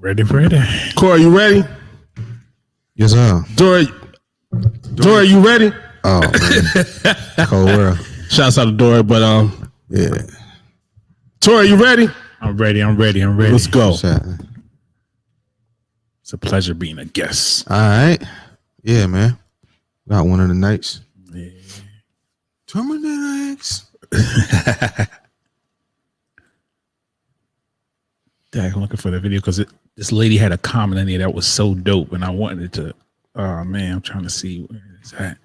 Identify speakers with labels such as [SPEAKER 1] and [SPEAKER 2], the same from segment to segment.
[SPEAKER 1] Ready.
[SPEAKER 2] Corey, you ready?
[SPEAKER 3] Yes, sir.
[SPEAKER 2] Dory, you ready?
[SPEAKER 3] Oh, man. Cold world.
[SPEAKER 2] Shouts out to Dory, but
[SPEAKER 3] Yeah.
[SPEAKER 2] Tori, you ready?
[SPEAKER 1] I'm ready.
[SPEAKER 2] Let's go.
[SPEAKER 3] What's happening?
[SPEAKER 1] It's a pleasure being a guest.
[SPEAKER 3] All right. Yeah, man. Got one of the nights.
[SPEAKER 1] Yeah.
[SPEAKER 3] Terminal X.
[SPEAKER 1] Dang, I'm looking for the video because this lady had a comment in there that was so dope, and I wanted it to. Oh man, I'm trying to see where it's at.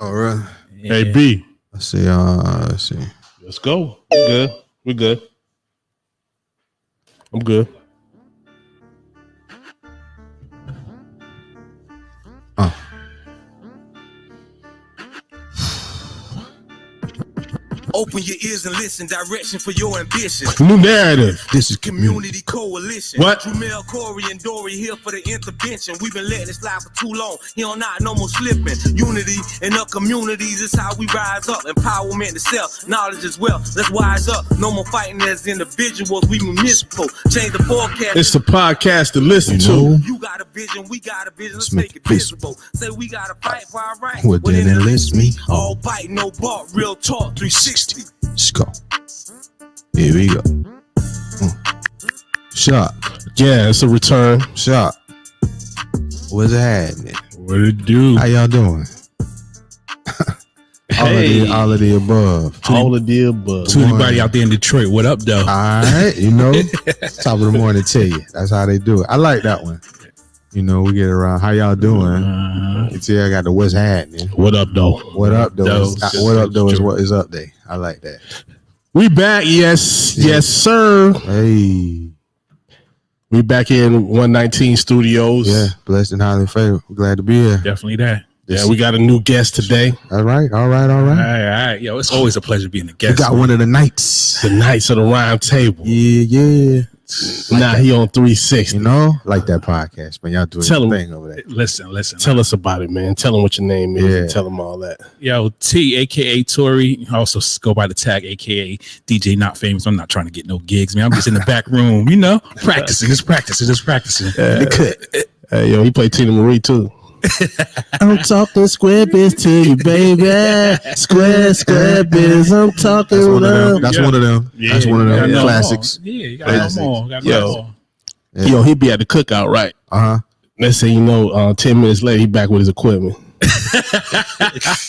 [SPEAKER 3] Oh, really?
[SPEAKER 1] Yeah.
[SPEAKER 2] Hey, B.
[SPEAKER 3] Let's see.
[SPEAKER 2] Let's go. We're good. I'm good.
[SPEAKER 4] Open your ears and listen. Direction for your ambition.
[SPEAKER 2] New narrative.
[SPEAKER 3] This is
[SPEAKER 4] Community coalition.
[SPEAKER 2] What?
[SPEAKER 4] Jumel, Corey, and Dory here for the intervention. We've been letting it slide for too long. He don't not no more slipping. Unity in our communities is how we rise up. Empowerment to self, knowledge as well. Let's wise up. No more fighting as individuals. We municipal. Change the forecast.
[SPEAKER 2] It's the podcast to listen
[SPEAKER 3] know?
[SPEAKER 2] to.
[SPEAKER 4] You got a vision, we got a vision. Let's make it visible. Say we got to fight for our rights.
[SPEAKER 3] Well, then enlist me.
[SPEAKER 4] All bite, no bark. Real talk. 360.
[SPEAKER 3] Let's go. Here we go. Shot.
[SPEAKER 2] Yeah, it's a return.
[SPEAKER 3] Shot. What's happening?
[SPEAKER 2] What it do?
[SPEAKER 3] How y'all doing?
[SPEAKER 2] Hey.
[SPEAKER 3] All of the above.
[SPEAKER 2] All of the above.
[SPEAKER 1] To anybody out there in Detroit, what up, though?
[SPEAKER 3] All right, top of the morning to you. That's how they do it. I like that one. You know, we get around. How y'all doing? You see, I got the what's happening.
[SPEAKER 2] What up, though?
[SPEAKER 3] What up, though? What up, though? Is
[SPEAKER 2] True.
[SPEAKER 3] what is up there. I like that.
[SPEAKER 2] We back. Yes, sir.
[SPEAKER 3] Hey,
[SPEAKER 2] We back in 119 Studios.
[SPEAKER 3] yeah, blessed and highly favored. We're glad to be here.
[SPEAKER 1] Definitely that.
[SPEAKER 2] Yeah, we got a new guest today.
[SPEAKER 3] All right.
[SPEAKER 1] All right. Yo, it's always a pleasure being a
[SPEAKER 3] We
[SPEAKER 1] guest.
[SPEAKER 3] got one of the nights.
[SPEAKER 2] The Knights of the Round Table.
[SPEAKER 3] Yeah.
[SPEAKER 2] Now he on 360.
[SPEAKER 3] You know, like that podcast, man. Y'all doing
[SPEAKER 2] Tell
[SPEAKER 3] your
[SPEAKER 2] 'em.
[SPEAKER 3] thing over there.
[SPEAKER 1] Listen.
[SPEAKER 2] Tell us about it, man. Tell them what your name is.
[SPEAKER 3] Yeah.
[SPEAKER 2] And tell them all that.
[SPEAKER 1] Yo, T, aka Tori. I also go by the tag, aka DJ Not Famous. I'm not trying to get no gigs, man. I'm just in the back room, practicing. Just practicing.
[SPEAKER 2] Hey, yo, he played Tina Marie too. I'm talking square biz to you, baby. Square biz. I'm talking
[SPEAKER 3] That's one of them.
[SPEAKER 2] love.
[SPEAKER 3] That's
[SPEAKER 1] Yeah.
[SPEAKER 3] one of them.
[SPEAKER 1] Yeah,
[SPEAKER 3] That's one of
[SPEAKER 1] you
[SPEAKER 3] them
[SPEAKER 1] gotta know
[SPEAKER 3] classics.
[SPEAKER 1] them all. Yeah, you got to know them all. Gotta know
[SPEAKER 2] Yo.
[SPEAKER 1] them all.
[SPEAKER 3] Yeah.
[SPEAKER 2] Yo, he be at the cookout, right? Let's say 10 minutes later, he back with his equipment.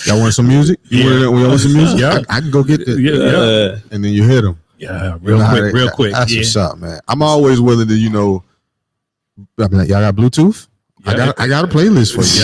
[SPEAKER 3] Y'all want some music?
[SPEAKER 2] Yeah.
[SPEAKER 3] We want some music?
[SPEAKER 1] Yeah.
[SPEAKER 3] I can go get the.
[SPEAKER 1] Yeah.
[SPEAKER 3] And then you hit them.
[SPEAKER 1] Yeah, real quick.
[SPEAKER 3] That's
[SPEAKER 1] Yeah.
[SPEAKER 3] what's up, man. I'm always willing to, I mean, like, y'all got Bluetooth?
[SPEAKER 1] Yeah.
[SPEAKER 3] I got a playlist for you.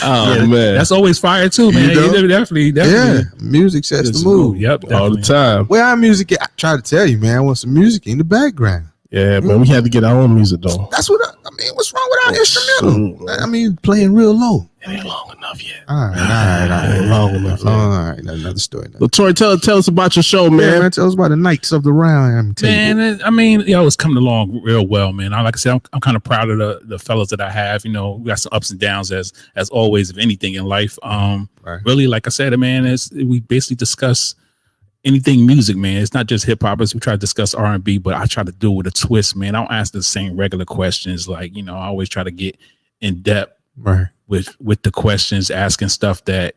[SPEAKER 2] Oh,
[SPEAKER 1] Yeah,
[SPEAKER 2] man.
[SPEAKER 1] that's always fire too, man.
[SPEAKER 3] You know?
[SPEAKER 1] You definitely.
[SPEAKER 3] Yeah, music sets
[SPEAKER 1] Just
[SPEAKER 3] the mood.
[SPEAKER 1] Yep,
[SPEAKER 2] all the
[SPEAKER 1] definitely.
[SPEAKER 2] time.
[SPEAKER 3] Where our music at? I try to tell you, man. I want some music in the background.
[SPEAKER 2] Yeah, man. We had to get our own music, though.
[SPEAKER 3] That's what I mean. What's wrong with our instrumental?
[SPEAKER 2] shoot, man.
[SPEAKER 3] I mean, playing real low.
[SPEAKER 2] It ain't long enough yet.
[SPEAKER 3] All right.
[SPEAKER 2] Ain't long enough.
[SPEAKER 3] All right, another story.
[SPEAKER 2] So, Tori, tell us about your show,
[SPEAKER 3] Man,
[SPEAKER 2] man.
[SPEAKER 3] tell us about the Knights of the Round Table.
[SPEAKER 1] Man, I mean, it's coming along real well, man. Like I said, I'm kind of proud of the fellas that I have. We got some ups and downs as always, of anything in life.
[SPEAKER 3] Right.
[SPEAKER 1] Really, like I said, man, we basically discuss anything music, man. It's not just hip hop. We try to discuss R&B, but I try to do it with a twist, man. I don't ask the same regular questions. Like, I always try to get in depth
[SPEAKER 3] Right.
[SPEAKER 1] with the questions, asking stuff that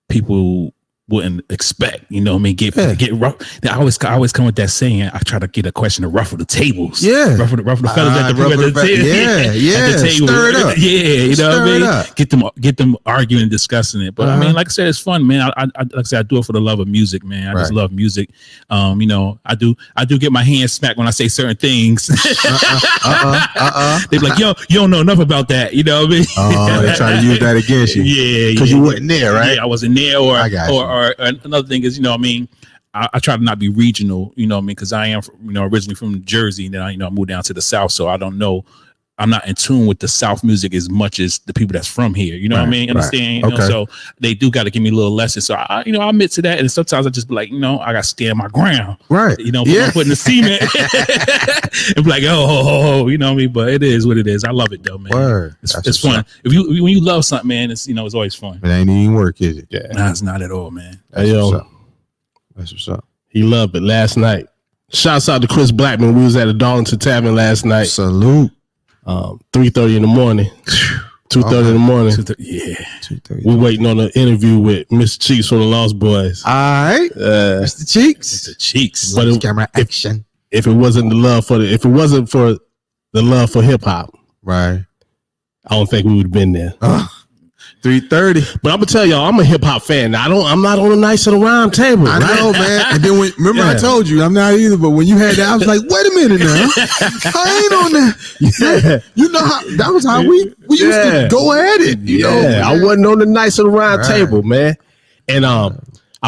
[SPEAKER 1] people wouldn't expect. Get rough. I always come with that saying. I try to get a question to ruffle the tables.
[SPEAKER 3] Yeah.
[SPEAKER 1] ruffle the fellas at the
[SPEAKER 3] ruffle the
[SPEAKER 1] table.
[SPEAKER 3] Yeah.
[SPEAKER 1] At the table.
[SPEAKER 3] Stir it up.
[SPEAKER 1] Yeah,
[SPEAKER 3] Stir
[SPEAKER 1] what I
[SPEAKER 3] it
[SPEAKER 1] mean.
[SPEAKER 3] up.
[SPEAKER 1] Get them arguing and discussing it. But I mean, like I said, it's fun, man. I like I said, I do it for the love of music, man. I just love music. I do get my hands smacked when I say certain things. They be like, yo, you don't know enough about that. You know what I mean?
[SPEAKER 3] Oh, they try to use that against you.
[SPEAKER 1] Yeah,
[SPEAKER 3] Because you wasn't there, right?
[SPEAKER 1] Yeah, I wasn't there. Or
[SPEAKER 3] I got
[SPEAKER 1] or another thing is, I try to not be regional, because I am, originally from Jersey, and then I moved down to the South, so I don't know. I'm not in tune with the South music as much as the people that's from here. You know what I mean? Understand?
[SPEAKER 3] Right. Okay.
[SPEAKER 1] So they do got to give me a little lesson. So I admit to that, and sometimes I just be like, I got to stand my ground.
[SPEAKER 3] Right.
[SPEAKER 1] Putting the cement and be like, oh, you know what I mean? But it is what it is. I love it though, man.
[SPEAKER 3] Word.
[SPEAKER 1] It's fun. When you love something, man, it's it's always fun.
[SPEAKER 3] It ain't even work, is it?
[SPEAKER 2] Yeah.
[SPEAKER 1] Nah, it's not at all, man.
[SPEAKER 3] That's
[SPEAKER 2] Hey, yo.
[SPEAKER 3] what's up. That's what's up.
[SPEAKER 2] He loved it last night. Shouts out to Chris Blackman. We was at the Darlington Tavern last night.
[SPEAKER 3] Salute.
[SPEAKER 2] 3:30 in the morning. 2:30 in the morning.
[SPEAKER 1] Yeah.
[SPEAKER 3] 2:30.
[SPEAKER 2] We waiting on an interview with Mr. Cheeks from the Lost Boys.
[SPEAKER 3] All right, Mr. Cheeks.
[SPEAKER 1] The cheeks.
[SPEAKER 2] But it-
[SPEAKER 3] Camera action.
[SPEAKER 2] if it wasn't for the love for hip hop,
[SPEAKER 3] Right.
[SPEAKER 2] I don't think we would have been there.
[SPEAKER 3] 3:30.
[SPEAKER 2] But I'm gonna tell y'all, I'm a hip hop fan. I'm not on the Nights of the Round Table.
[SPEAKER 3] I
[SPEAKER 2] right?
[SPEAKER 3] know, man. And then remember I
[SPEAKER 2] Yeah.
[SPEAKER 3] told you I'm not either. But when you had that, I was like, wait a minute now. I ain't on that.
[SPEAKER 2] Yeah.
[SPEAKER 3] You know how that was how we used to go at it. You know,
[SPEAKER 2] Yeah, I
[SPEAKER 3] man.
[SPEAKER 2] wasn't on the Nights of the Round
[SPEAKER 3] Right.
[SPEAKER 2] Table, man. And I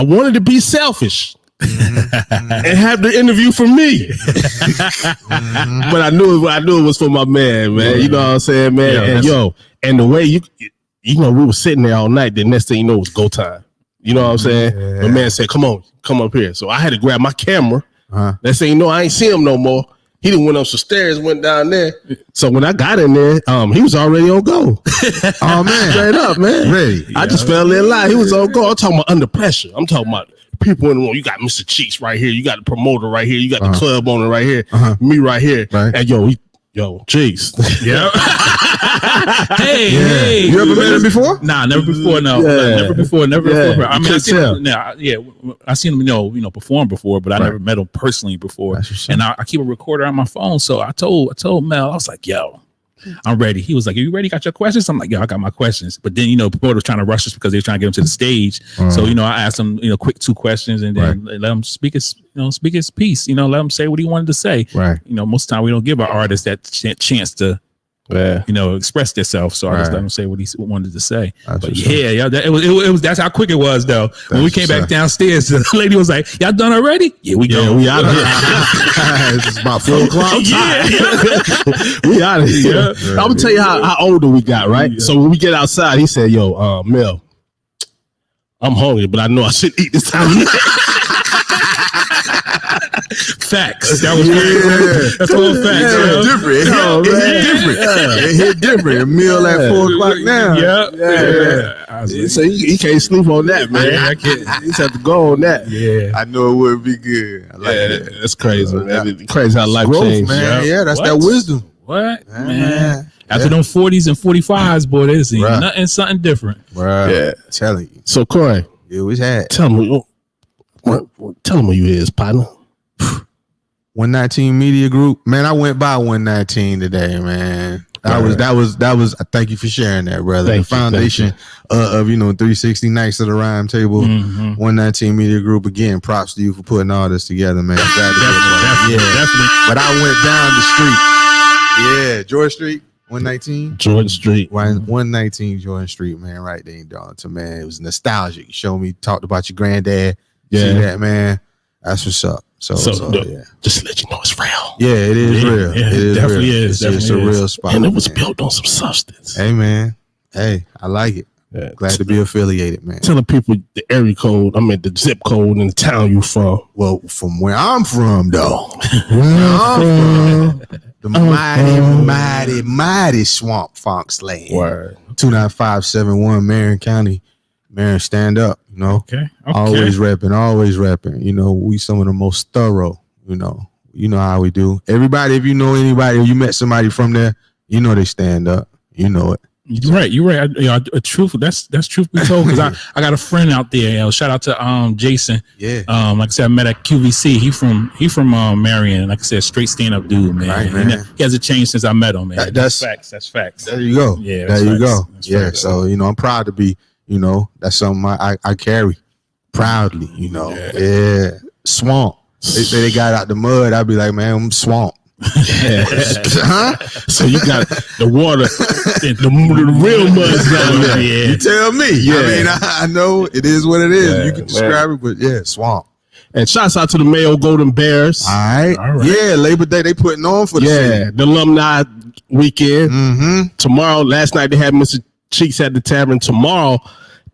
[SPEAKER 2] wanted to be selfish and have the interview for me. But I knew it was for my man. You know what I'm saying, man?
[SPEAKER 1] Yeah,
[SPEAKER 2] And and the way you know, we were sitting there all night. The next thing you know, it was go time. You know what I'm saying?
[SPEAKER 3] Yeah.
[SPEAKER 2] My man said, "Come on, come up here." So I had to grab my camera.
[SPEAKER 3] Uh-huh.
[SPEAKER 2] Next thing you know, I ain't see him no more. He done went up some stairs, went down there. So when I got in there, he was already on go.
[SPEAKER 3] Oh man,
[SPEAKER 2] Straight up, man.
[SPEAKER 3] ready.
[SPEAKER 2] I just fell in line. He was on go. I'm talking about under pressure. I'm talking about people in the room. You got Mr. Cheeks right here. You got the promoter right here. You got the club owner right here. Me right here.
[SPEAKER 3] Right.
[SPEAKER 2] And yo, Cheeks.
[SPEAKER 1] Yeah. hey.
[SPEAKER 3] You ever met him before?
[SPEAKER 1] Nah, never before. No,
[SPEAKER 2] Yeah.
[SPEAKER 1] never before. Never
[SPEAKER 2] Yeah,
[SPEAKER 1] before. I
[SPEAKER 2] you
[SPEAKER 1] mean, I
[SPEAKER 2] could
[SPEAKER 1] seen
[SPEAKER 2] tell.
[SPEAKER 1] him. I seen him. You know, perform before, but I
[SPEAKER 3] Right.
[SPEAKER 1] never met him personally before.
[SPEAKER 3] That's what's up.
[SPEAKER 1] And I keep a recorder on my phone, so I told Mel, I was like, "Yo, I'm ready." He was like, "Are you ready? Got your questions?" I'm like, "Yo, I got my questions." But then the promoter was trying to rush us because they were trying to get him to the stage. So I asked him, quick 2 questions, and then let him speak his piece. Let him say what he wanted to say.
[SPEAKER 3] Right.
[SPEAKER 1] Most of the time we don't give our artists that chance to
[SPEAKER 2] Yeah.
[SPEAKER 1] express themselves. So I just
[SPEAKER 3] Right.
[SPEAKER 1] let him say what he wanted to say.
[SPEAKER 3] That's
[SPEAKER 1] But
[SPEAKER 3] what's
[SPEAKER 1] yeah, it was that's how quick it was though. When we
[SPEAKER 3] That's
[SPEAKER 1] came
[SPEAKER 3] what's
[SPEAKER 1] back
[SPEAKER 3] up.
[SPEAKER 1] downstairs, the lady was like, "Y'all done already?" Yeah, we
[SPEAKER 2] Yeah,
[SPEAKER 1] go.
[SPEAKER 2] we out of here.
[SPEAKER 3] It's about 4 o'clock.
[SPEAKER 2] We out of here.
[SPEAKER 1] Yeah.
[SPEAKER 2] I'm gonna tell you how older we got, right?
[SPEAKER 1] Yeah.
[SPEAKER 2] So when we get outside, he said, "Yo, Mel, I'm hungry, but I know I should eat this time."
[SPEAKER 1] Facts. That was that's all facts.
[SPEAKER 3] Yeah,
[SPEAKER 1] yo.
[SPEAKER 3] it's different. It
[SPEAKER 2] No,
[SPEAKER 3] hit
[SPEAKER 2] man.
[SPEAKER 3] different.
[SPEAKER 2] Yeah.
[SPEAKER 3] It hit different. A meal at 4 o'clock now.
[SPEAKER 1] Yeah. I was like,
[SPEAKER 2] So he can't sleep on that, man.
[SPEAKER 1] Yeah, I can't.
[SPEAKER 2] He just have to go on that.
[SPEAKER 1] yeah.
[SPEAKER 3] I know it would be good. I like that.
[SPEAKER 2] That's crazy, man. It's crazy how life
[SPEAKER 3] Growth,
[SPEAKER 2] changed.
[SPEAKER 3] man.
[SPEAKER 1] Yeah.
[SPEAKER 3] Yeah, that's
[SPEAKER 1] What?
[SPEAKER 3] that wisdom.
[SPEAKER 1] What?
[SPEAKER 3] Man.
[SPEAKER 1] Man. After
[SPEAKER 3] Yeah.
[SPEAKER 1] them 40s and 45s, boy, they seen
[SPEAKER 3] Right.
[SPEAKER 1] something different.
[SPEAKER 3] Bruh.
[SPEAKER 2] Yeah.
[SPEAKER 3] Telling you.
[SPEAKER 2] So Corey,
[SPEAKER 3] It was had.
[SPEAKER 2] tell him who you is, partner.
[SPEAKER 3] 119 Media Group. Man, I went by 119 today, man. That was I thank you for sharing that, brother.
[SPEAKER 2] Thank
[SPEAKER 3] the
[SPEAKER 2] you,
[SPEAKER 3] foundation of 360 Nights of the Rhyme Table.
[SPEAKER 1] Mhm.
[SPEAKER 3] 119 Media Group. Again, props to you for putting all this together, man. Glad to be a part.
[SPEAKER 1] Definitely.
[SPEAKER 3] But I went down the street. Yeah, George Street, 119.
[SPEAKER 2] Jordan Street.
[SPEAKER 3] 119 Jordan Street, man, right there in Darlington, man. It was nostalgic. You showed me, talked about your granddad.
[SPEAKER 2] Yeah.
[SPEAKER 3] See that, man? That's what's up. So yeah.
[SPEAKER 2] Just to let you know it's real.
[SPEAKER 3] Yeah, it is
[SPEAKER 1] Yeah,
[SPEAKER 3] real.
[SPEAKER 1] yeah,
[SPEAKER 3] It is
[SPEAKER 1] definitely
[SPEAKER 3] real.
[SPEAKER 1] is,
[SPEAKER 3] It's a
[SPEAKER 1] definitely is.
[SPEAKER 3] real spot.
[SPEAKER 2] And it was
[SPEAKER 3] man.
[SPEAKER 2] built on some substance.
[SPEAKER 3] Hey, man. Hey, I like it.
[SPEAKER 2] Yeah.
[SPEAKER 3] Glad to be affiliated, man.
[SPEAKER 2] Telling people the area code, the zip code in the town you from.
[SPEAKER 3] Well, from where I'm from, though. The mighty Swamp Fonks land.
[SPEAKER 2] Word.
[SPEAKER 3] 29571 Marion County. Marion, stand up,
[SPEAKER 1] Okay.
[SPEAKER 3] Always repping. We some of the most thorough, you know how we do. Everybody, if you know anybody, if you met somebody from there, they stand up. You know it.
[SPEAKER 1] You're right. Truth. That's truth be told. Because I got a friend out there. Shout out to Jason.
[SPEAKER 3] Yeah.
[SPEAKER 1] Like I said, I met at QVC. He from Marion. Like I said, straight stand up dude, man.
[SPEAKER 3] Right,
[SPEAKER 1] And
[SPEAKER 3] man.
[SPEAKER 1] he hasn't changed since I met him, man.
[SPEAKER 3] That's-
[SPEAKER 1] facts. That's facts.
[SPEAKER 3] There you go.
[SPEAKER 1] Yeah,
[SPEAKER 3] there
[SPEAKER 1] that's
[SPEAKER 3] you
[SPEAKER 1] facts.
[SPEAKER 3] go.
[SPEAKER 1] That's
[SPEAKER 3] Yeah.
[SPEAKER 1] facts.
[SPEAKER 3] So, I'm proud to be, that's something I carry proudly, Yeah. Swamp. They say they got out the mud. I'd be like, man, I'm swamp. Huh?
[SPEAKER 2] So you got the water, the real mud's down there.
[SPEAKER 3] You tell me.
[SPEAKER 2] Yeah.
[SPEAKER 3] I know it is what it is.
[SPEAKER 2] Yeah,
[SPEAKER 3] You can describe it, but yeah, swamp.
[SPEAKER 2] And shouts out to the Mayo Golden Bears.
[SPEAKER 3] All right.
[SPEAKER 1] All right.
[SPEAKER 3] Yeah, Labor Day they putting on for the city.
[SPEAKER 2] The alumni weekend.
[SPEAKER 3] Mm-hmm.
[SPEAKER 2] Tomorrow, last night they had Mr. Cheeks at the Tavern. Tomorrow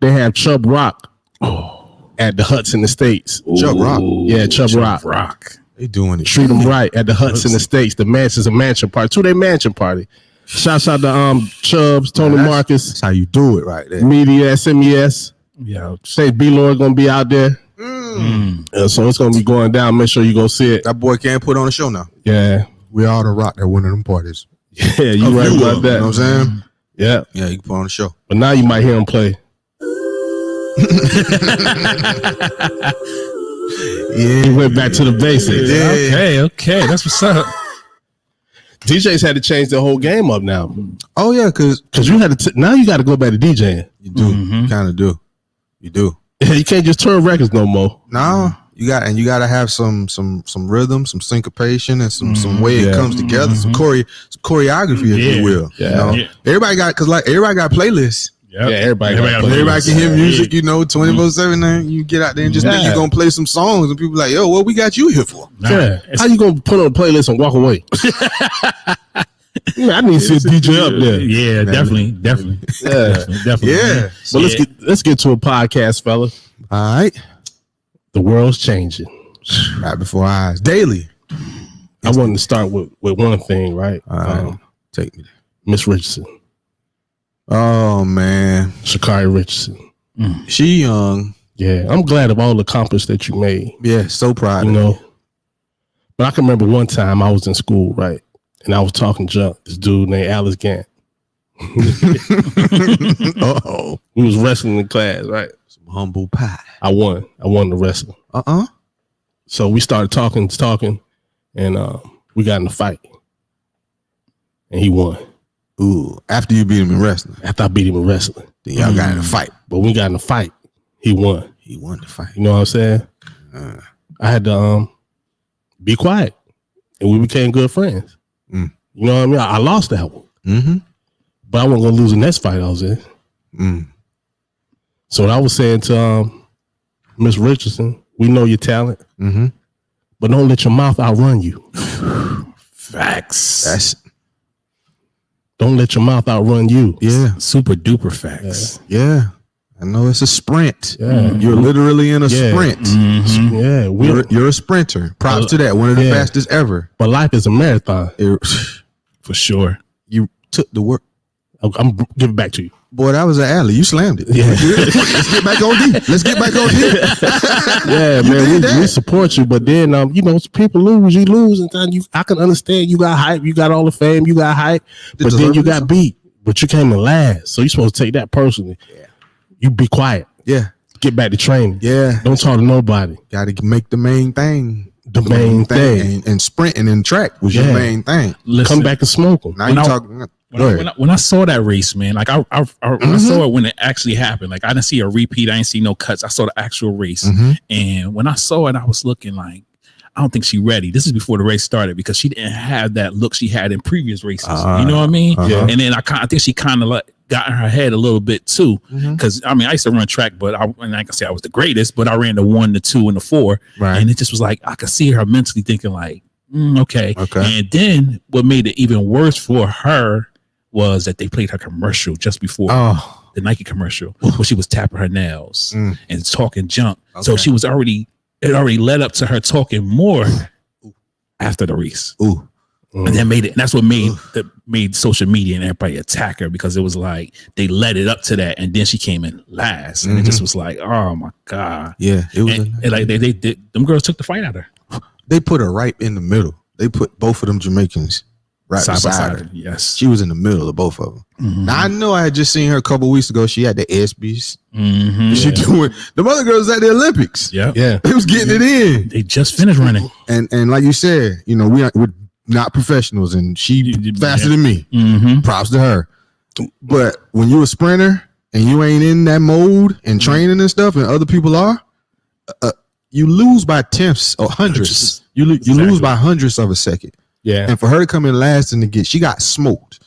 [SPEAKER 2] they have Chubb Rock at the Hudson Estates.
[SPEAKER 3] Chubb Rock.
[SPEAKER 2] Yeah, Chubb Rock.
[SPEAKER 3] They doing it.
[SPEAKER 2] Treat them right at the Hudson Estates. The Mansion's a mansion party. 2-day mansion party. Shouts out to Chubbs, Tony Marcus,
[SPEAKER 3] That's how you do it right there.
[SPEAKER 2] Media, SMES.
[SPEAKER 1] Yeah.
[SPEAKER 2] Say B-Lord gonna be out there. So it's gonna be going down. Make sure you go see it.
[SPEAKER 3] That boy can't put on a show now.
[SPEAKER 2] Yeah,
[SPEAKER 3] We all the rock at one of them parties.
[SPEAKER 2] yeah, you right about that.
[SPEAKER 3] You know what I'm saying?
[SPEAKER 2] Yeah,
[SPEAKER 3] Yeah, you can put on a show.
[SPEAKER 2] but now you might hear him play. He went back to the basics.
[SPEAKER 3] Yeah.
[SPEAKER 1] Okay, that's what's up.
[SPEAKER 2] DJs had to change the whole game up now
[SPEAKER 3] Oh yeah, because
[SPEAKER 2] because you had to. Now you got to go back to DJing.
[SPEAKER 3] you do, you kind of do. You do.
[SPEAKER 2] You can't just turn records no more.
[SPEAKER 3] No, you got to have some rhythm, some syncopation, and some way it comes together, some choreography, if you will.
[SPEAKER 2] Yeah.
[SPEAKER 3] You know?
[SPEAKER 1] Yeah.
[SPEAKER 3] Everybody got everybody got playlists.
[SPEAKER 1] Yep.
[SPEAKER 2] Yeah, everybody got
[SPEAKER 3] Everybody can hear music, 24/7. Then you get out there and just think you're gonna play some songs, and people like, yo, what we got you here for?
[SPEAKER 2] Yeah. How you gonna put on a playlist and walk away? I need to see a DJ up there.
[SPEAKER 1] Yeah, definitely. Definitely.
[SPEAKER 3] Yeah.
[SPEAKER 2] So let's get to a podcast, fella.
[SPEAKER 3] All right,
[SPEAKER 2] The world's changing.
[SPEAKER 3] right before our eyes, daily.
[SPEAKER 2] I wanted to start with one thing, right?
[SPEAKER 3] All right, take me.
[SPEAKER 2] Miss Richardson,
[SPEAKER 3] Oh man,
[SPEAKER 2] Sha'Carri Richardson.
[SPEAKER 3] she young.
[SPEAKER 2] Yeah, I'm glad of all the accomplishments that you made.
[SPEAKER 3] Yeah, so proud.
[SPEAKER 2] You
[SPEAKER 3] of
[SPEAKER 2] know, but I can remember one time I was in school, right, and I was talking junk. This dude named Alice Gant.
[SPEAKER 3] Uh-oh.
[SPEAKER 2] We was wrestling in class, right?
[SPEAKER 3] Some humble pie.
[SPEAKER 2] I won the wrestling. So we started talking, and we got in a fight, and he won.
[SPEAKER 3] Ooh, after you beat him in wrestling,
[SPEAKER 2] After I beat him in wrestling,
[SPEAKER 3] then y'all got in a fight.
[SPEAKER 2] but we got in a fight. He won.
[SPEAKER 3] He won the fight.
[SPEAKER 2] You know what I'm saying? I had to be quiet, and we became good friends.
[SPEAKER 3] Mm.
[SPEAKER 2] You know what I mean? I lost that one,
[SPEAKER 3] Mm-hmm.
[SPEAKER 2] but I wasn't gonna lose the next fight I was in.
[SPEAKER 3] Mm.
[SPEAKER 2] So what I was saying to Miss Richardson, we know your talent,
[SPEAKER 3] Mm-hmm.
[SPEAKER 2] but don't let your mouth outrun you.
[SPEAKER 1] Facts.
[SPEAKER 2] Don't let your mouth outrun you.
[SPEAKER 3] Yeah.
[SPEAKER 1] Super duper facts.
[SPEAKER 3] Yeah. I know it's a sprint.
[SPEAKER 2] Yeah.
[SPEAKER 3] You're literally in a
[SPEAKER 2] Yeah.
[SPEAKER 3] sprint.
[SPEAKER 2] Yeah,
[SPEAKER 3] You're a sprinter. Props to that. One of the fastest ever.
[SPEAKER 2] but life is a marathon.
[SPEAKER 1] For sure.
[SPEAKER 3] You took the work.
[SPEAKER 2] I'm giving back to you.
[SPEAKER 3] Boy, that was an alley. You slammed it.
[SPEAKER 2] Yeah.
[SPEAKER 3] Let's get back on deep. Let's get back on deep.
[SPEAKER 2] Yeah,
[SPEAKER 3] You
[SPEAKER 2] man,
[SPEAKER 3] did that.
[SPEAKER 2] we support you, but then people lose, you lose, and then I can understand you got hype, you got all the fame, you got hype, but then you got beat, but you came in last, so you're supposed to take that personally. Yeah. You be quiet,
[SPEAKER 3] Yeah.
[SPEAKER 2] get back to training.
[SPEAKER 3] Yeah.
[SPEAKER 2] Don't talk to nobody.
[SPEAKER 3] Got to make the main thing.
[SPEAKER 2] The main thing.
[SPEAKER 3] And sprinting and track was
[SPEAKER 2] Yeah.
[SPEAKER 3] your main thing.
[SPEAKER 1] Listen,
[SPEAKER 2] Come back and smoke them.
[SPEAKER 3] Now
[SPEAKER 1] When
[SPEAKER 3] you
[SPEAKER 1] I-
[SPEAKER 3] talking. Go ahead.
[SPEAKER 1] when I saw that race, man, like I saw it when it actually happened. Like I didn't see a repeat. I didn't see no cuts. I saw the actual race. And when I saw it, I was looking like, I don't think she's ready. This is before the race started because she didn't have that look she had in previous races. You know what I mean?
[SPEAKER 2] Yeah.
[SPEAKER 1] And then I think she kind of like got in her head a little bit too. Because I mean, I used to run track, but I can say I was the greatest, but I ran the 1, the 2, and the 4.
[SPEAKER 3] Right.
[SPEAKER 1] And it just was like, I could see her mentally thinking like, okay.
[SPEAKER 3] Okay.
[SPEAKER 1] And then what made it even worse for her was that they played her commercial just before
[SPEAKER 3] Oh.
[SPEAKER 1] the Nike commercial where she was tapping her nails and talking junk. So
[SPEAKER 3] Okay.
[SPEAKER 1] she was already led up to her talking more after the race.
[SPEAKER 3] Ooh.
[SPEAKER 1] And that made it, and that's what made social media and everybody attack her because it was like they led it up to that, and then she came in last, and it just was like, oh my god,
[SPEAKER 3] Yeah. It was.
[SPEAKER 1] and like they did, them girls took the fight out of her
[SPEAKER 3] They put her right in the middle. They put both of them Jamaicans right
[SPEAKER 1] side by
[SPEAKER 3] beside her.
[SPEAKER 1] side. Yes,
[SPEAKER 3] She was in the middle of both of them. Now I know I had just seen her a couple weeks ago. She had the ESPYs. She doing the other girls at the Olympics.
[SPEAKER 1] yeah,
[SPEAKER 2] Yeah.
[SPEAKER 3] They was getting it in.
[SPEAKER 1] They just finished running.
[SPEAKER 3] And like you said, we're not professionals, and she faster than me. Props to her. But when you a sprinter and you ain't in that mode and training and stuff, and other people are, you lose by tenths or hundredths. You lose by hundredths of a second.
[SPEAKER 2] Yeah.
[SPEAKER 3] And for her to come in last and to get, she got smoked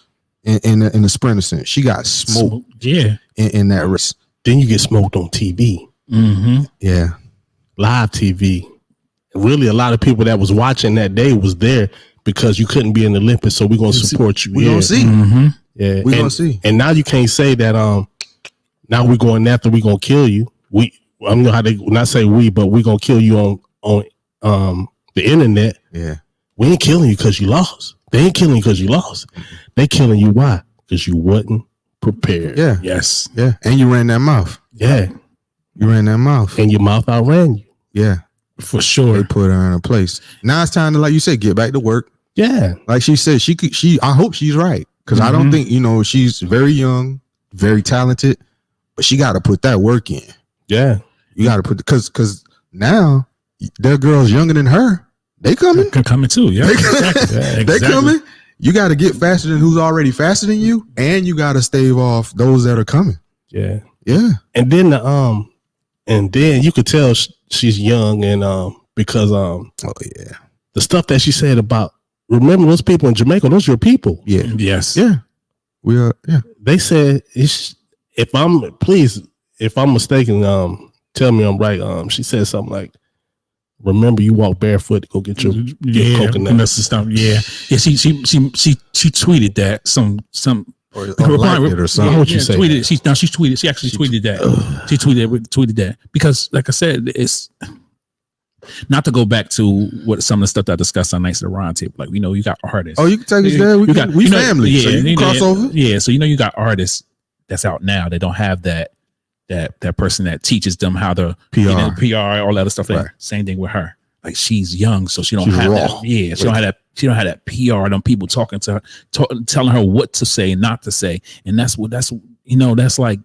[SPEAKER 3] in the sprinter sense. She got smoked
[SPEAKER 1] Yeah.
[SPEAKER 3] in that race.
[SPEAKER 2] Then you get smoked on TV,
[SPEAKER 3] Yeah.
[SPEAKER 2] live TV. Really, a lot of people that was watching that day was there because you couldn't be in the Olympics, so we're gonna support you.
[SPEAKER 3] We
[SPEAKER 2] yeah.
[SPEAKER 3] gonna see.
[SPEAKER 2] Yeah,
[SPEAKER 3] We gonna see.
[SPEAKER 2] And now you can't say that. Now we're going after. We gonna kill you. I don't know how they not say we, but we gonna kill you on the internet.
[SPEAKER 3] Yeah.
[SPEAKER 2] We ain't killing you because you lost. They ain't killing you because you lost. They killing you why? Because you wasn't prepared.
[SPEAKER 3] Yeah.
[SPEAKER 1] Yes.
[SPEAKER 3] Yeah. And you ran that mouth.
[SPEAKER 2] Yeah.
[SPEAKER 3] You ran that mouth.
[SPEAKER 2] and your mouth outran you.
[SPEAKER 3] Yeah.
[SPEAKER 1] For
[SPEAKER 3] They
[SPEAKER 1] sure.
[SPEAKER 3] put her in a place. Now it's time to, like you said, get back to work.
[SPEAKER 2] Yeah,
[SPEAKER 3] Like she said, I hope she's right. Because I don't think, she's very young, very talented, but she got to put that work in.
[SPEAKER 2] yeah.
[SPEAKER 3] You got to put, because now there are girls younger than her. They coming.
[SPEAKER 1] Coming too. Yeah. Exactly. Yeah,
[SPEAKER 3] They
[SPEAKER 1] exactly.
[SPEAKER 3] coming. You got to get faster than who's already faster than you, and you got to stave off those that are coming.
[SPEAKER 2] Yeah.
[SPEAKER 3] Yeah.
[SPEAKER 2] And then you could tell she's young, and because
[SPEAKER 3] Oh yeah.
[SPEAKER 2] the stuff that she said about, remember those people in Jamaica, those are your people.
[SPEAKER 3] Yeah.
[SPEAKER 1] Yes.
[SPEAKER 3] Yeah. We are. Yeah.
[SPEAKER 2] They said, if I'm mistaken, tell me I'm right. She said something like, remember you walk barefoot to go get your coconut.
[SPEAKER 1] That's the stuff. Yeah. Yeah. She tweeted that
[SPEAKER 3] Or liked it or something.
[SPEAKER 2] What you say?
[SPEAKER 1] Tweeted. She tweeted. She actually tweeted that. She tweeted that because, like I said, it's not to go back to what some of the stuff that I discussed on Nights of the Round Table. Like, you got artists.
[SPEAKER 3] Oh, you can take us there. We family.
[SPEAKER 1] Yeah,
[SPEAKER 3] so you can cross over.
[SPEAKER 1] Yeah, so you got artists that's out now. They don't have that person that teaches them how to
[SPEAKER 3] PR.
[SPEAKER 1] PR, all that other stuff.
[SPEAKER 3] Right.
[SPEAKER 1] Same thing with her. Like, she's young, so she don't
[SPEAKER 3] She's
[SPEAKER 1] have
[SPEAKER 3] raw.
[SPEAKER 1] that. Yeah, she don't have that. She don't have that PR. Them people talking to her, telling her what to say and not to say. And that's like,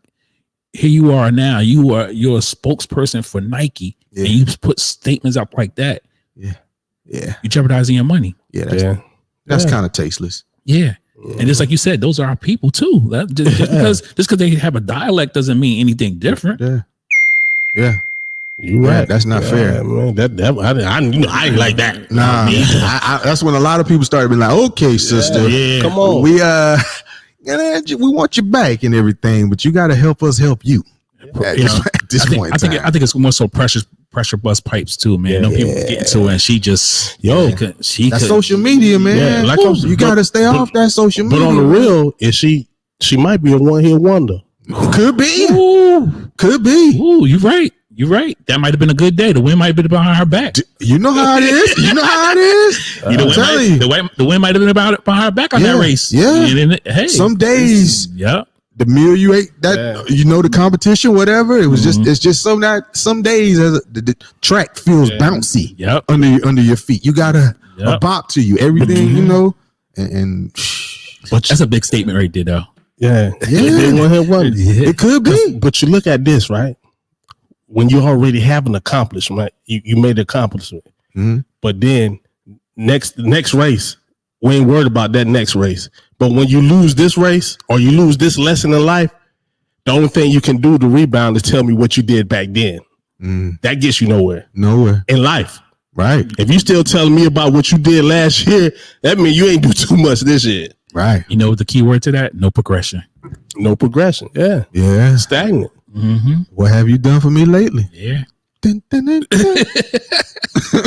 [SPEAKER 1] here you are now. You're a spokesperson for Nike, and you put statements up like that.
[SPEAKER 3] Yeah.
[SPEAKER 1] You're jeopardizing your money.
[SPEAKER 3] Yeah. That's kind of tasteless.
[SPEAKER 1] Yeah. And just like you said, those are our people too. Just because they have a dialect doesn't mean anything different.
[SPEAKER 3] Yeah. Yeah.
[SPEAKER 2] You
[SPEAKER 3] Yeah,
[SPEAKER 2] right.
[SPEAKER 3] that's not fair.
[SPEAKER 2] Man. I ain't like that.
[SPEAKER 3] Nah, that's when a lot of people started being like, "Okay, sister,
[SPEAKER 2] Come on.
[SPEAKER 3] we want you back and everything, but you got to help us help you." At this point,
[SPEAKER 1] I think it's more so pressure bust pipes too, man. Them people get into it, and she just she
[SPEAKER 3] that's
[SPEAKER 1] could,
[SPEAKER 3] social media, man.
[SPEAKER 2] Yeah, like
[SPEAKER 3] Woo, you got to stay off that social media.
[SPEAKER 2] But on the real, is she might be a one-hit wonder.
[SPEAKER 3] Could be,
[SPEAKER 1] Ooh,
[SPEAKER 3] could be.
[SPEAKER 1] ooh, you're right. You're right. That might have been a good day. The wind might have been behind her back.
[SPEAKER 3] You know how it is. You know how it is.
[SPEAKER 1] The wind might have been behind her back on that race.
[SPEAKER 3] Yeah.
[SPEAKER 1] And then, hey,
[SPEAKER 3] Some days,
[SPEAKER 1] yeah.
[SPEAKER 3] the meal you ate, that the competition, whatever. It was it's just some days the track feels bouncy.
[SPEAKER 1] Yep.
[SPEAKER 3] Under your feet. You gotta
[SPEAKER 1] Yep.
[SPEAKER 3] bop to you. Everything, and
[SPEAKER 1] But that's a big statement right there, though.
[SPEAKER 2] Yeah.
[SPEAKER 3] Yeah.
[SPEAKER 2] One-hit wonder.
[SPEAKER 3] it could be.
[SPEAKER 2] But you look at this, right? When you already have an accomplishment, you made an accomplishment.
[SPEAKER 3] Mhm.
[SPEAKER 2] But then next race, we ain't worried about that next race. But when you lose this race or you lose this lesson in life, the only thing you can do to rebound is tell me what you did back then. That gets you nowhere
[SPEAKER 3] Nowhere.
[SPEAKER 2] in life.
[SPEAKER 3] Right.
[SPEAKER 2] If you still telling me about what you did last year, that means you ain't do too much this year.
[SPEAKER 3] Right.
[SPEAKER 1] You know what the key word to that? No progression.
[SPEAKER 2] No progression. Yeah.
[SPEAKER 3] Yeah.
[SPEAKER 2] Stagnant.
[SPEAKER 1] Mm-hmm.
[SPEAKER 3] What have you done for me lately?
[SPEAKER 1] Yeah.
[SPEAKER 3] Dun, dun, dun, dun.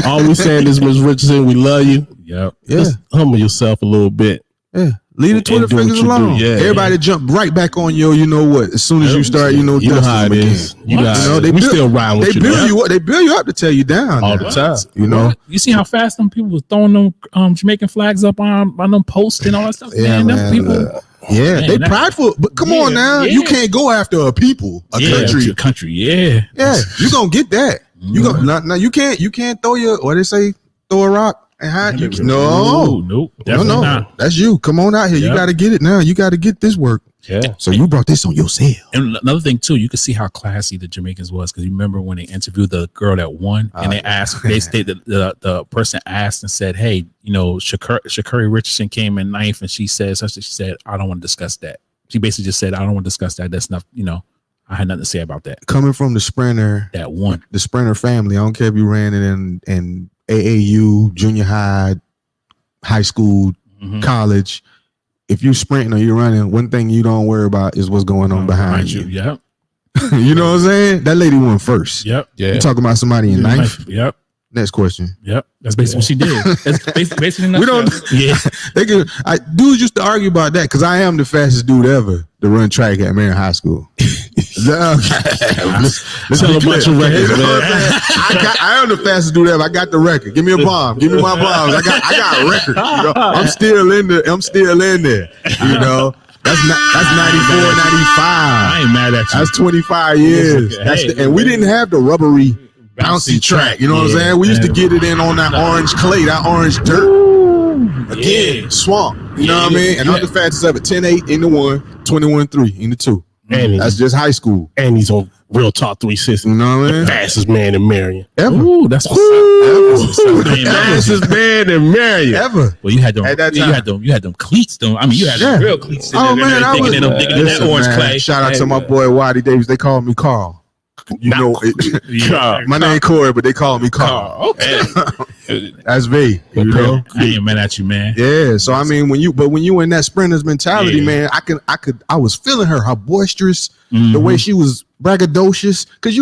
[SPEAKER 2] All we saying is, Ms. Richardson, we love you.
[SPEAKER 1] Yep.
[SPEAKER 3] Yeah.
[SPEAKER 2] Just humble yourself a little bit.
[SPEAKER 3] Yeah. Leave the
[SPEAKER 2] And
[SPEAKER 3] Twitter
[SPEAKER 2] do what
[SPEAKER 3] fingers
[SPEAKER 2] you do.
[SPEAKER 3] alone.
[SPEAKER 2] Yeah.
[SPEAKER 3] Everybody jump right back on you know what? As soon as you start,
[SPEAKER 2] You know
[SPEAKER 3] dusting
[SPEAKER 2] how it
[SPEAKER 3] them
[SPEAKER 2] is.
[SPEAKER 3] again.
[SPEAKER 2] You know how it is.
[SPEAKER 3] they
[SPEAKER 2] We
[SPEAKER 3] build-
[SPEAKER 2] still riding with
[SPEAKER 3] They
[SPEAKER 2] you.
[SPEAKER 3] build
[SPEAKER 2] though.
[SPEAKER 3] you up. They build you up to tear you down
[SPEAKER 2] all
[SPEAKER 3] now.
[SPEAKER 2] the time.
[SPEAKER 3] You know?
[SPEAKER 1] You see how fast them people was throwing them Jamaican flags up on them posts and all that stuff?
[SPEAKER 3] Yeah,
[SPEAKER 1] man, them
[SPEAKER 3] man.
[SPEAKER 1] people.
[SPEAKER 3] Yeah,
[SPEAKER 1] Man,
[SPEAKER 3] they
[SPEAKER 1] that-
[SPEAKER 3] prideful. But come on now.
[SPEAKER 1] Yeah.
[SPEAKER 3] You can't go after a people, a country.
[SPEAKER 1] country. Yeah.
[SPEAKER 3] Yeah, you gonna get that. You gonna now you can't throw your what they say, throw a rock and hide you. No.
[SPEAKER 1] Nope. Definitely
[SPEAKER 3] No.
[SPEAKER 1] not.
[SPEAKER 3] That's you. Come on out here. You
[SPEAKER 1] Yep.
[SPEAKER 3] gotta get it now. You gotta get this work.
[SPEAKER 2] Yeah.
[SPEAKER 3] So you brought this on yourself.
[SPEAKER 1] And another thing too, you could see how classy the Jamaicans was because you remember when they interviewed the girl that won, and they asked, they stated the person asked and said, "Hey, Sha'Carri Richardson came in ninth, and she said, I don't want to discuss that." She basically just said, "I don't want to discuss that. That's not, I had nothing to say about that."
[SPEAKER 3] Coming from the sprinter family, I don't care if you ran it in AAU, junior high, high school,
[SPEAKER 1] Mhm.
[SPEAKER 3] college. If you sprinting or you're running, one thing you don't worry about is what's going on behind you.
[SPEAKER 1] Yep.
[SPEAKER 3] You know what I'm saying? That lady won first.
[SPEAKER 1] Yep.
[SPEAKER 2] Yeah.
[SPEAKER 3] You talking about somebody in ninth?
[SPEAKER 1] Yep.
[SPEAKER 3] Next question.
[SPEAKER 1] Yep. That's basically what she did. That's basically
[SPEAKER 3] We don't-
[SPEAKER 1] Yeah.
[SPEAKER 3] Dudes used to argue about that because I am the fastest dude ever to run track at Marion High School. Let's
[SPEAKER 2] Tell
[SPEAKER 3] be
[SPEAKER 2] a bunch
[SPEAKER 3] clear.
[SPEAKER 2] of records,
[SPEAKER 3] You know what
[SPEAKER 2] man.
[SPEAKER 3] I'm saying? I am the fastest dude ever. I got the record. Give me a bomb. Give me my bombs. I got a record. I'm still in there. You know, That's 94, 95.
[SPEAKER 1] I ain't mad at you.
[SPEAKER 3] That's 25 years.
[SPEAKER 1] Hey,
[SPEAKER 3] and we didn't have the rubbery bouncy track. You know what I'm saying? We used to get it in on that orange clay, that orange dirt. Again, swamp. You know what I mean? And I'm the fastest ever. 10-8 in the 1, 21-3 in the 2.
[SPEAKER 2] And
[SPEAKER 3] That's just high school.
[SPEAKER 2] and he's on Real Talk 360.
[SPEAKER 3] You know what I mean?
[SPEAKER 2] Fastest man in Marion.
[SPEAKER 3] Ever.
[SPEAKER 1] Ooh, that's what's up. That's what's up.
[SPEAKER 2] Fastest man in Marion.
[SPEAKER 3] Ever.
[SPEAKER 1] Well, you had them.
[SPEAKER 3] At that
[SPEAKER 1] You
[SPEAKER 3] time.
[SPEAKER 1] had them cleats. Though. I mean, you had them real cleats.
[SPEAKER 3] Oh, man, I was
[SPEAKER 1] digging in that
[SPEAKER 3] Listen,
[SPEAKER 1] orange
[SPEAKER 3] man,
[SPEAKER 1] clay.
[SPEAKER 3] Shout out to my boy Waddy Davis. They call me Carl. You know,
[SPEAKER 1] Yeah.
[SPEAKER 3] my name Corey, but they call me Carl.
[SPEAKER 1] Okay.
[SPEAKER 3] That's V. You know?
[SPEAKER 1] I ain't mad at you, man.
[SPEAKER 3] Yeah. So I mean, when you in that sprinter's mentality, man, I was feeling her boisterous, the way she was braggadocious. Cause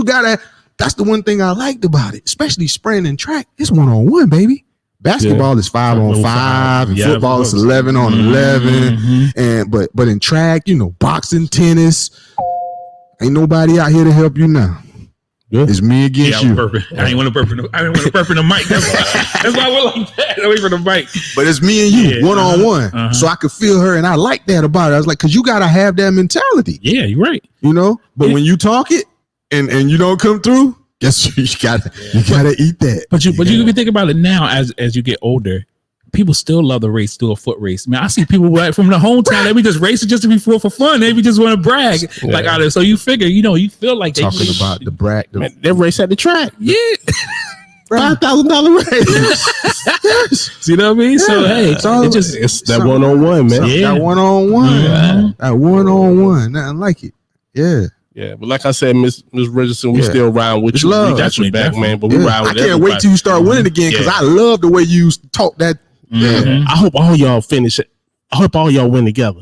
[SPEAKER 3] that's the one thing I liked about it, especially sprint and track. It's 1-on-1, baby. Basketball is 5-on-5, and football is 11-on-11, and but in track, boxing, tennis, ain't nobody out here to help you now.
[SPEAKER 2] Yeah.
[SPEAKER 3] It's me against
[SPEAKER 1] Yeah,
[SPEAKER 3] you.
[SPEAKER 1] I ain't want to burp in the mic. That's why I went like that away from the mic.
[SPEAKER 3] But it's me and you,
[SPEAKER 1] Yeah,
[SPEAKER 3] 1-on-1. So I could feel her, and I like that about it. I was like, cause you gotta have that mentality,
[SPEAKER 1] Yeah, you're right.
[SPEAKER 3] But when you talk it and you don't come through, guess what? you gotta eat that.
[SPEAKER 1] But you can think about it now as you get older. People still love the race, do a foot race. Man, I see people from the hometown. They be just racing just to be for fun. They be just want to brag like out of. So you figure, you feel like
[SPEAKER 3] Talking about the brat,
[SPEAKER 2] Man, they race at the track.
[SPEAKER 1] yeah.
[SPEAKER 2] $5,000 race.
[SPEAKER 1] See what I mean? So hey,
[SPEAKER 3] it's all-
[SPEAKER 2] It's that 1-on-1, man.
[SPEAKER 1] Yeah.
[SPEAKER 3] that 1-on-1, that 1-on-1, nothing like it. Yeah.
[SPEAKER 2] Yeah, but like I said, Miss Richardson, we
[SPEAKER 3] Yeah.
[SPEAKER 2] still ride with
[SPEAKER 3] It's
[SPEAKER 2] you.
[SPEAKER 3] love.
[SPEAKER 2] We got your back, man. But we
[SPEAKER 3] Yeah.
[SPEAKER 2] ride with
[SPEAKER 3] I can't
[SPEAKER 2] everybody.
[SPEAKER 3] wait till you start winning again because I love the way you talk that. Yeah.
[SPEAKER 2] I hope all y'all finish it. I hope all y'all win together.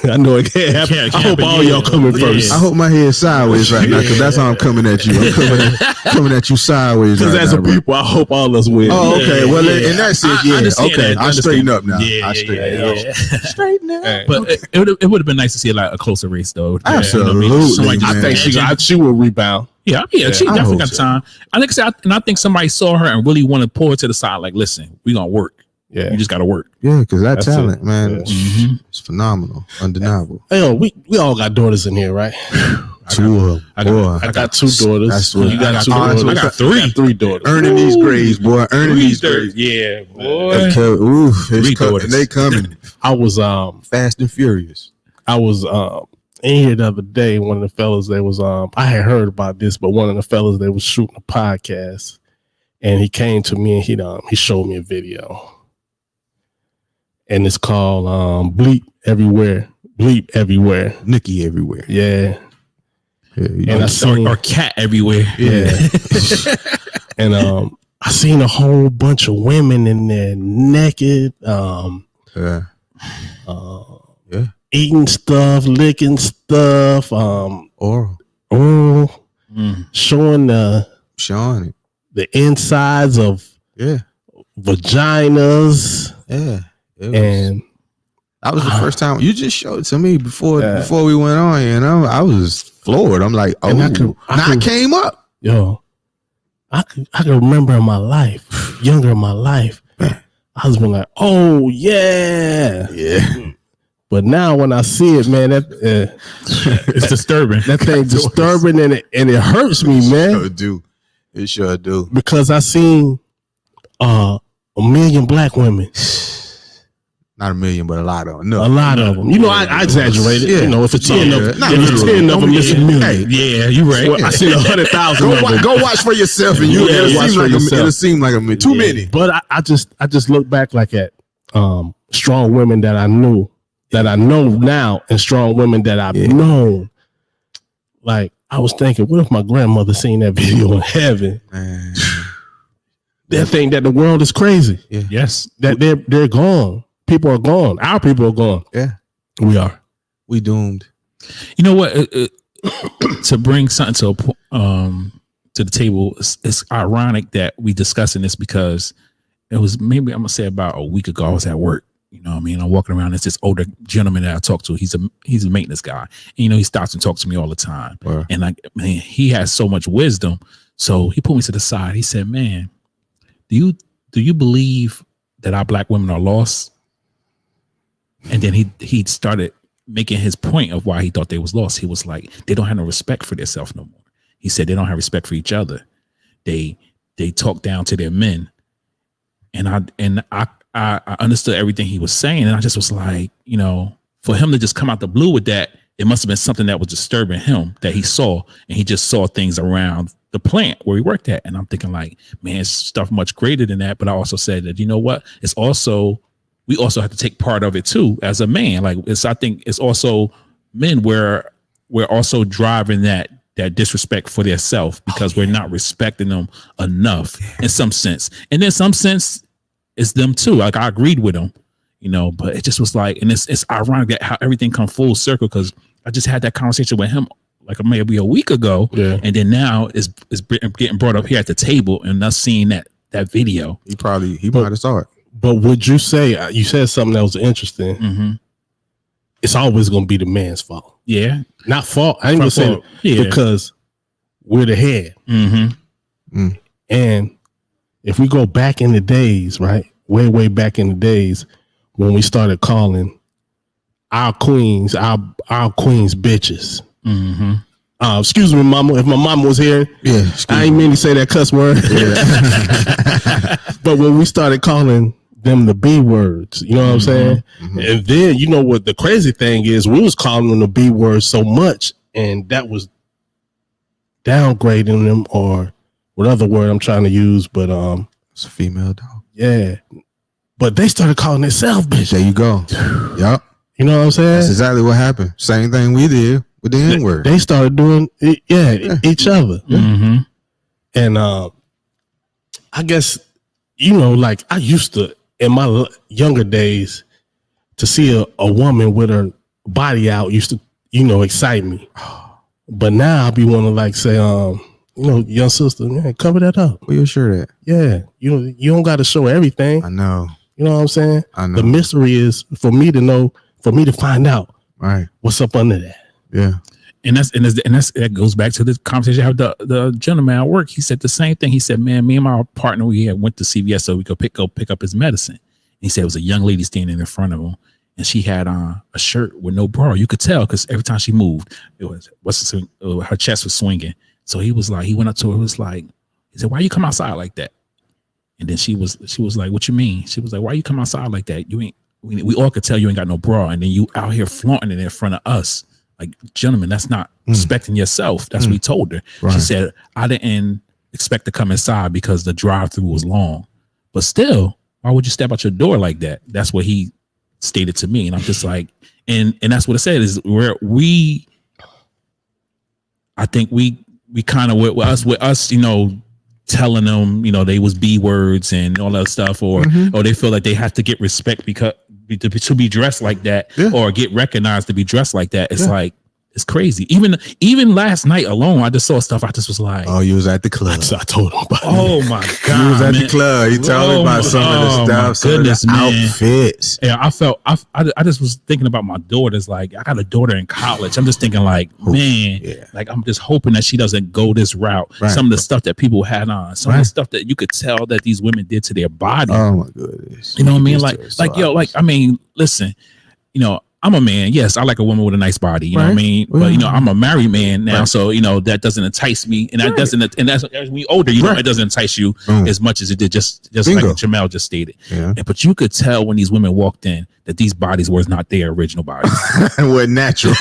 [SPEAKER 2] I know it can't happen.
[SPEAKER 1] Can't
[SPEAKER 2] I hope
[SPEAKER 1] happen,
[SPEAKER 2] all
[SPEAKER 1] yeah.
[SPEAKER 2] y'all coming
[SPEAKER 1] Yeah.
[SPEAKER 2] first.
[SPEAKER 3] I hope my head's sideways right now because that's how I'm coming at you. I'm coming at you sideways.
[SPEAKER 2] Because
[SPEAKER 3] right
[SPEAKER 2] as
[SPEAKER 3] now,
[SPEAKER 2] a
[SPEAKER 3] bro.
[SPEAKER 2] people, I hope all us win.
[SPEAKER 3] Oh, okay.
[SPEAKER 1] Yeah,
[SPEAKER 3] Well,
[SPEAKER 1] yeah.
[SPEAKER 3] in that sense,
[SPEAKER 1] I
[SPEAKER 3] yeah.
[SPEAKER 1] understand
[SPEAKER 3] Okay,
[SPEAKER 1] that.
[SPEAKER 3] I straighten up now.
[SPEAKER 1] Yeah,
[SPEAKER 3] I straighten
[SPEAKER 1] yeah,
[SPEAKER 3] up.
[SPEAKER 1] yeah.
[SPEAKER 3] Straighten up.
[SPEAKER 2] Hey.
[SPEAKER 1] But it would have been nice to see like a closer race though.
[SPEAKER 3] Absolutely,
[SPEAKER 1] Somebody just
[SPEAKER 3] man.
[SPEAKER 2] I think
[SPEAKER 1] edging.
[SPEAKER 2] she will rebound.
[SPEAKER 1] Yeah, she
[SPEAKER 3] I
[SPEAKER 1] definitely
[SPEAKER 3] hope
[SPEAKER 1] got
[SPEAKER 3] so.
[SPEAKER 1] time. I think somebody saw her and really want to pull her to the side. Like, listen, we gonna work.
[SPEAKER 2] Yeah.
[SPEAKER 1] You just gotta work.
[SPEAKER 3] Yeah, because that
[SPEAKER 2] That's
[SPEAKER 3] talent,
[SPEAKER 2] it.
[SPEAKER 3] man,
[SPEAKER 2] Yeah.
[SPEAKER 3] it's phenomenal, undeniable.
[SPEAKER 2] Hey, we all got daughters in here, right?
[SPEAKER 3] Two of them.
[SPEAKER 1] I got-
[SPEAKER 3] Boy.
[SPEAKER 2] I got two daughters.
[SPEAKER 3] That's what-
[SPEAKER 2] You got
[SPEAKER 1] I
[SPEAKER 2] two
[SPEAKER 1] got
[SPEAKER 2] daughters.
[SPEAKER 1] I got three.
[SPEAKER 2] Three daughters.
[SPEAKER 3] Earning these grades, boy. Earning these grades.
[SPEAKER 1] Yeah,
[SPEAKER 3] They
[SPEAKER 1] boy.
[SPEAKER 3] co- oof, it's
[SPEAKER 1] Three
[SPEAKER 3] co-
[SPEAKER 1] daughters.
[SPEAKER 3] they coming
[SPEAKER 2] I was
[SPEAKER 3] fast and furious.
[SPEAKER 2] in here the other day. One of the fellas, they was I had heard about this, but one of the fellas, they was shooting a podcast, and he came to me and he showed me a video, and it's called Bleep Everywhere. Bleep Everywhere.
[SPEAKER 3] Nikki everywhere.
[SPEAKER 2] Yeah,
[SPEAKER 3] Yeah,
[SPEAKER 2] and I seen
[SPEAKER 1] Or cat everywhere.
[SPEAKER 2] yeah, and I seen a whole bunch of women in there naked,
[SPEAKER 3] yeah.
[SPEAKER 2] eating stuff, licking stuff,
[SPEAKER 3] Oral.
[SPEAKER 2] showing
[SPEAKER 3] Sean.
[SPEAKER 2] the insides of
[SPEAKER 3] Yeah.
[SPEAKER 2] vaginas,
[SPEAKER 3] Yeah. It was-
[SPEAKER 2] and
[SPEAKER 3] that was the first time you just showed it to me before
[SPEAKER 2] Yeah.
[SPEAKER 3] we went on here, and I was floored. I'm like, oh,
[SPEAKER 2] And I
[SPEAKER 3] now
[SPEAKER 2] could-
[SPEAKER 3] it came up.
[SPEAKER 2] yo, I can remember in my life, younger in my life, I was been like, oh yeah,
[SPEAKER 3] Yeah.
[SPEAKER 2] but now when I see it, man, that
[SPEAKER 1] It's disturbing.
[SPEAKER 2] that thing disturbing and it hurts me, man,
[SPEAKER 3] Sure do. It sure do.
[SPEAKER 2] because I seen a million black women.
[SPEAKER 3] Not a million, but a lot of them.
[SPEAKER 2] A
[SPEAKER 3] No.
[SPEAKER 2] lot of them. You know, I exaggerated.
[SPEAKER 3] Yeah.
[SPEAKER 2] You know, if it's 10
[SPEAKER 3] Yeah.
[SPEAKER 2] of
[SPEAKER 3] Not
[SPEAKER 2] if it's
[SPEAKER 3] literally.
[SPEAKER 2] 10 of them, it's a million.
[SPEAKER 3] Hey,
[SPEAKER 1] Yeah, you're right.
[SPEAKER 2] Well, I seen 100,000 of them.
[SPEAKER 3] go watch for yourself, and
[SPEAKER 2] Yeah,
[SPEAKER 3] it'll
[SPEAKER 2] watch
[SPEAKER 3] seem
[SPEAKER 2] for
[SPEAKER 3] like
[SPEAKER 2] yourself.
[SPEAKER 3] it'll seem like a million. Too many.
[SPEAKER 2] But I just look back like at strong women that I knew, that I know now, and strong women that I've known. Like, I was thinking, what if my grandmother seen that video in heaven?
[SPEAKER 3] Man.
[SPEAKER 2] That thing that the world is crazy.
[SPEAKER 1] Yes.
[SPEAKER 2] That they're gone. People are gone. Our people are gone.
[SPEAKER 3] Yeah.
[SPEAKER 2] We are.
[SPEAKER 3] We doomed.
[SPEAKER 1] You know what? To bring something to the table, it's ironic that we discussing this because it was maybe I'm gonna say about a week ago. I was at work. You know what I mean? I'm walking around. It's this older gentleman that I talk to. He's a maintenance guy. And, he stops and talks to me all the time.
[SPEAKER 3] Wow.
[SPEAKER 1] And like, man, he has so much wisdom. So he pulled me to the side. He said, man, do you believe that our black women are lost? And then he started making his point of why he thought they was lost. He was like, they don't have no respect for themselves no more. He said they don't have respect for each other. They talk down to their men. And I understood everything he was saying. And I just was like, you know, for him to just come out the blue with that, it must have been something that was disturbing him that he saw. And he just saw things around the plant where he worked at. And I'm thinking like, man, it's stuff much greater than that. But I also said that, you know what? We also have to take part of it too as a man. Like I think it's also men where we're also driving that disrespect for their self because we're not respecting them enough in some sense. And in some sense it's them too. Like I agreed with them, you know, but it just was like, and it's ironic that how everything come full circle. Cause I just had that conversation with him like maybe a week ago. Yeah. And then now it's getting brought up here at the table and us seeing that video.
[SPEAKER 3] He might have saw it.
[SPEAKER 2] But would you say, you said something that was interesting. Mm-hmm. It's always going to be the man's fault.
[SPEAKER 1] Yeah.
[SPEAKER 2] Not fault. I ain't going to say because we're the head. Mm-hmm. Mm. And if we go back in the days, right? Way back in the days when we started calling our queens bitches. Mm-hmm. Excuse me, mama. If my mama was here, I ain't mean to say that cuss word. Yeah. But when we started calling them the B words, you know what I'm saying? Mm-hmm. And then, you know what the crazy thing is, we was calling them the B words so much, and that was downgrading them, or what other word I'm trying to use, but
[SPEAKER 3] it's a female dog.
[SPEAKER 2] Yeah. But they started calling themselves bitch.
[SPEAKER 3] There you go. Yep.
[SPEAKER 2] You know what I'm saying?
[SPEAKER 3] That's exactly what happened. Same thing we did with the N-word.
[SPEAKER 2] They started doing it, each other. Mm-hmm. And I guess, you know, like I used to, in my younger days, to see a woman with her body out used to, you know, excite me. But now I be want to like say, you know, young sister, man, cover that up.
[SPEAKER 3] Where you sure that?
[SPEAKER 2] Yeah. You don't got to show everything.
[SPEAKER 3] I know.
[SPEAKER 2] You know what I'm saying?
[SPEAKER 3] I know.
[SPEAKER 2] The mystery is for me to know, for me to find out what's up under that.
[SPEAKER 3] Yeah.
[SPEAKER 1] And that goes back to the conversation I had with the gentleman at work. He said the same thing. He said, man, me and my partner, we had went to CVS so we could pick up his medicine. And he said it was a young lady standing in front of him, and she had on a shirt with no bra. You could tell because every time she moved, her chest was swinging. So he went up to her, he said, why you come outside like that? And then she was like, what you mean? She was like, why you come outside like that? We all could tell you ain't got no bra, and then you out here flaunting it in front of us. Like, gentlemen, that's not respecting yourself. That's what he told her. Right. She said, I didn't expect to come inside because the drive-through was long. But still, why would you step out your door like that? That's what he stated to me. And I'm just like, and that's what it said is where I think we kind of with us, you know, telling them, you know, they was B words and all that stuff, or they feel like they have to get respect because to be dressed like that, or get recognized to be dressed like that. It's like, it's crazy. Even last night alone, I just saw stuff. I just was like,
[SPEAKER 3] oh, you was at the club.
[SPEAKER 2] I told him about
[SPEAKER 1] oh my God.
[SPEAKER 3] You was at the club. You told me about some of the stuff, some of the outfits.
[SPEAKER 1] Yeah, I just was thinking about my daughters. Like, I got a daughter in college. I'm just thinking like, man, like I'm just hoping that she doesn't go this route. Right. Some of the stuff that people had on, some of the stuff that you could tell that these women did to their body.
[SPEAKER 3] Oh my goodness.
[SPEAKER 1] You know what I mean? Like, I mean, listen, you know, I'm a man. Yes, I like a woman with a nice body. You know what I mean? But you know, I'm a married man now, so you know that doesn't entice me, and that doesn't. And that's as we older, you know, it doesn't entice you as much as it did just like Jamel just stated. Yeah. But you could tell when these women walked in that these bodies were not their original bodies.
[SPEAKER 3] Were natural.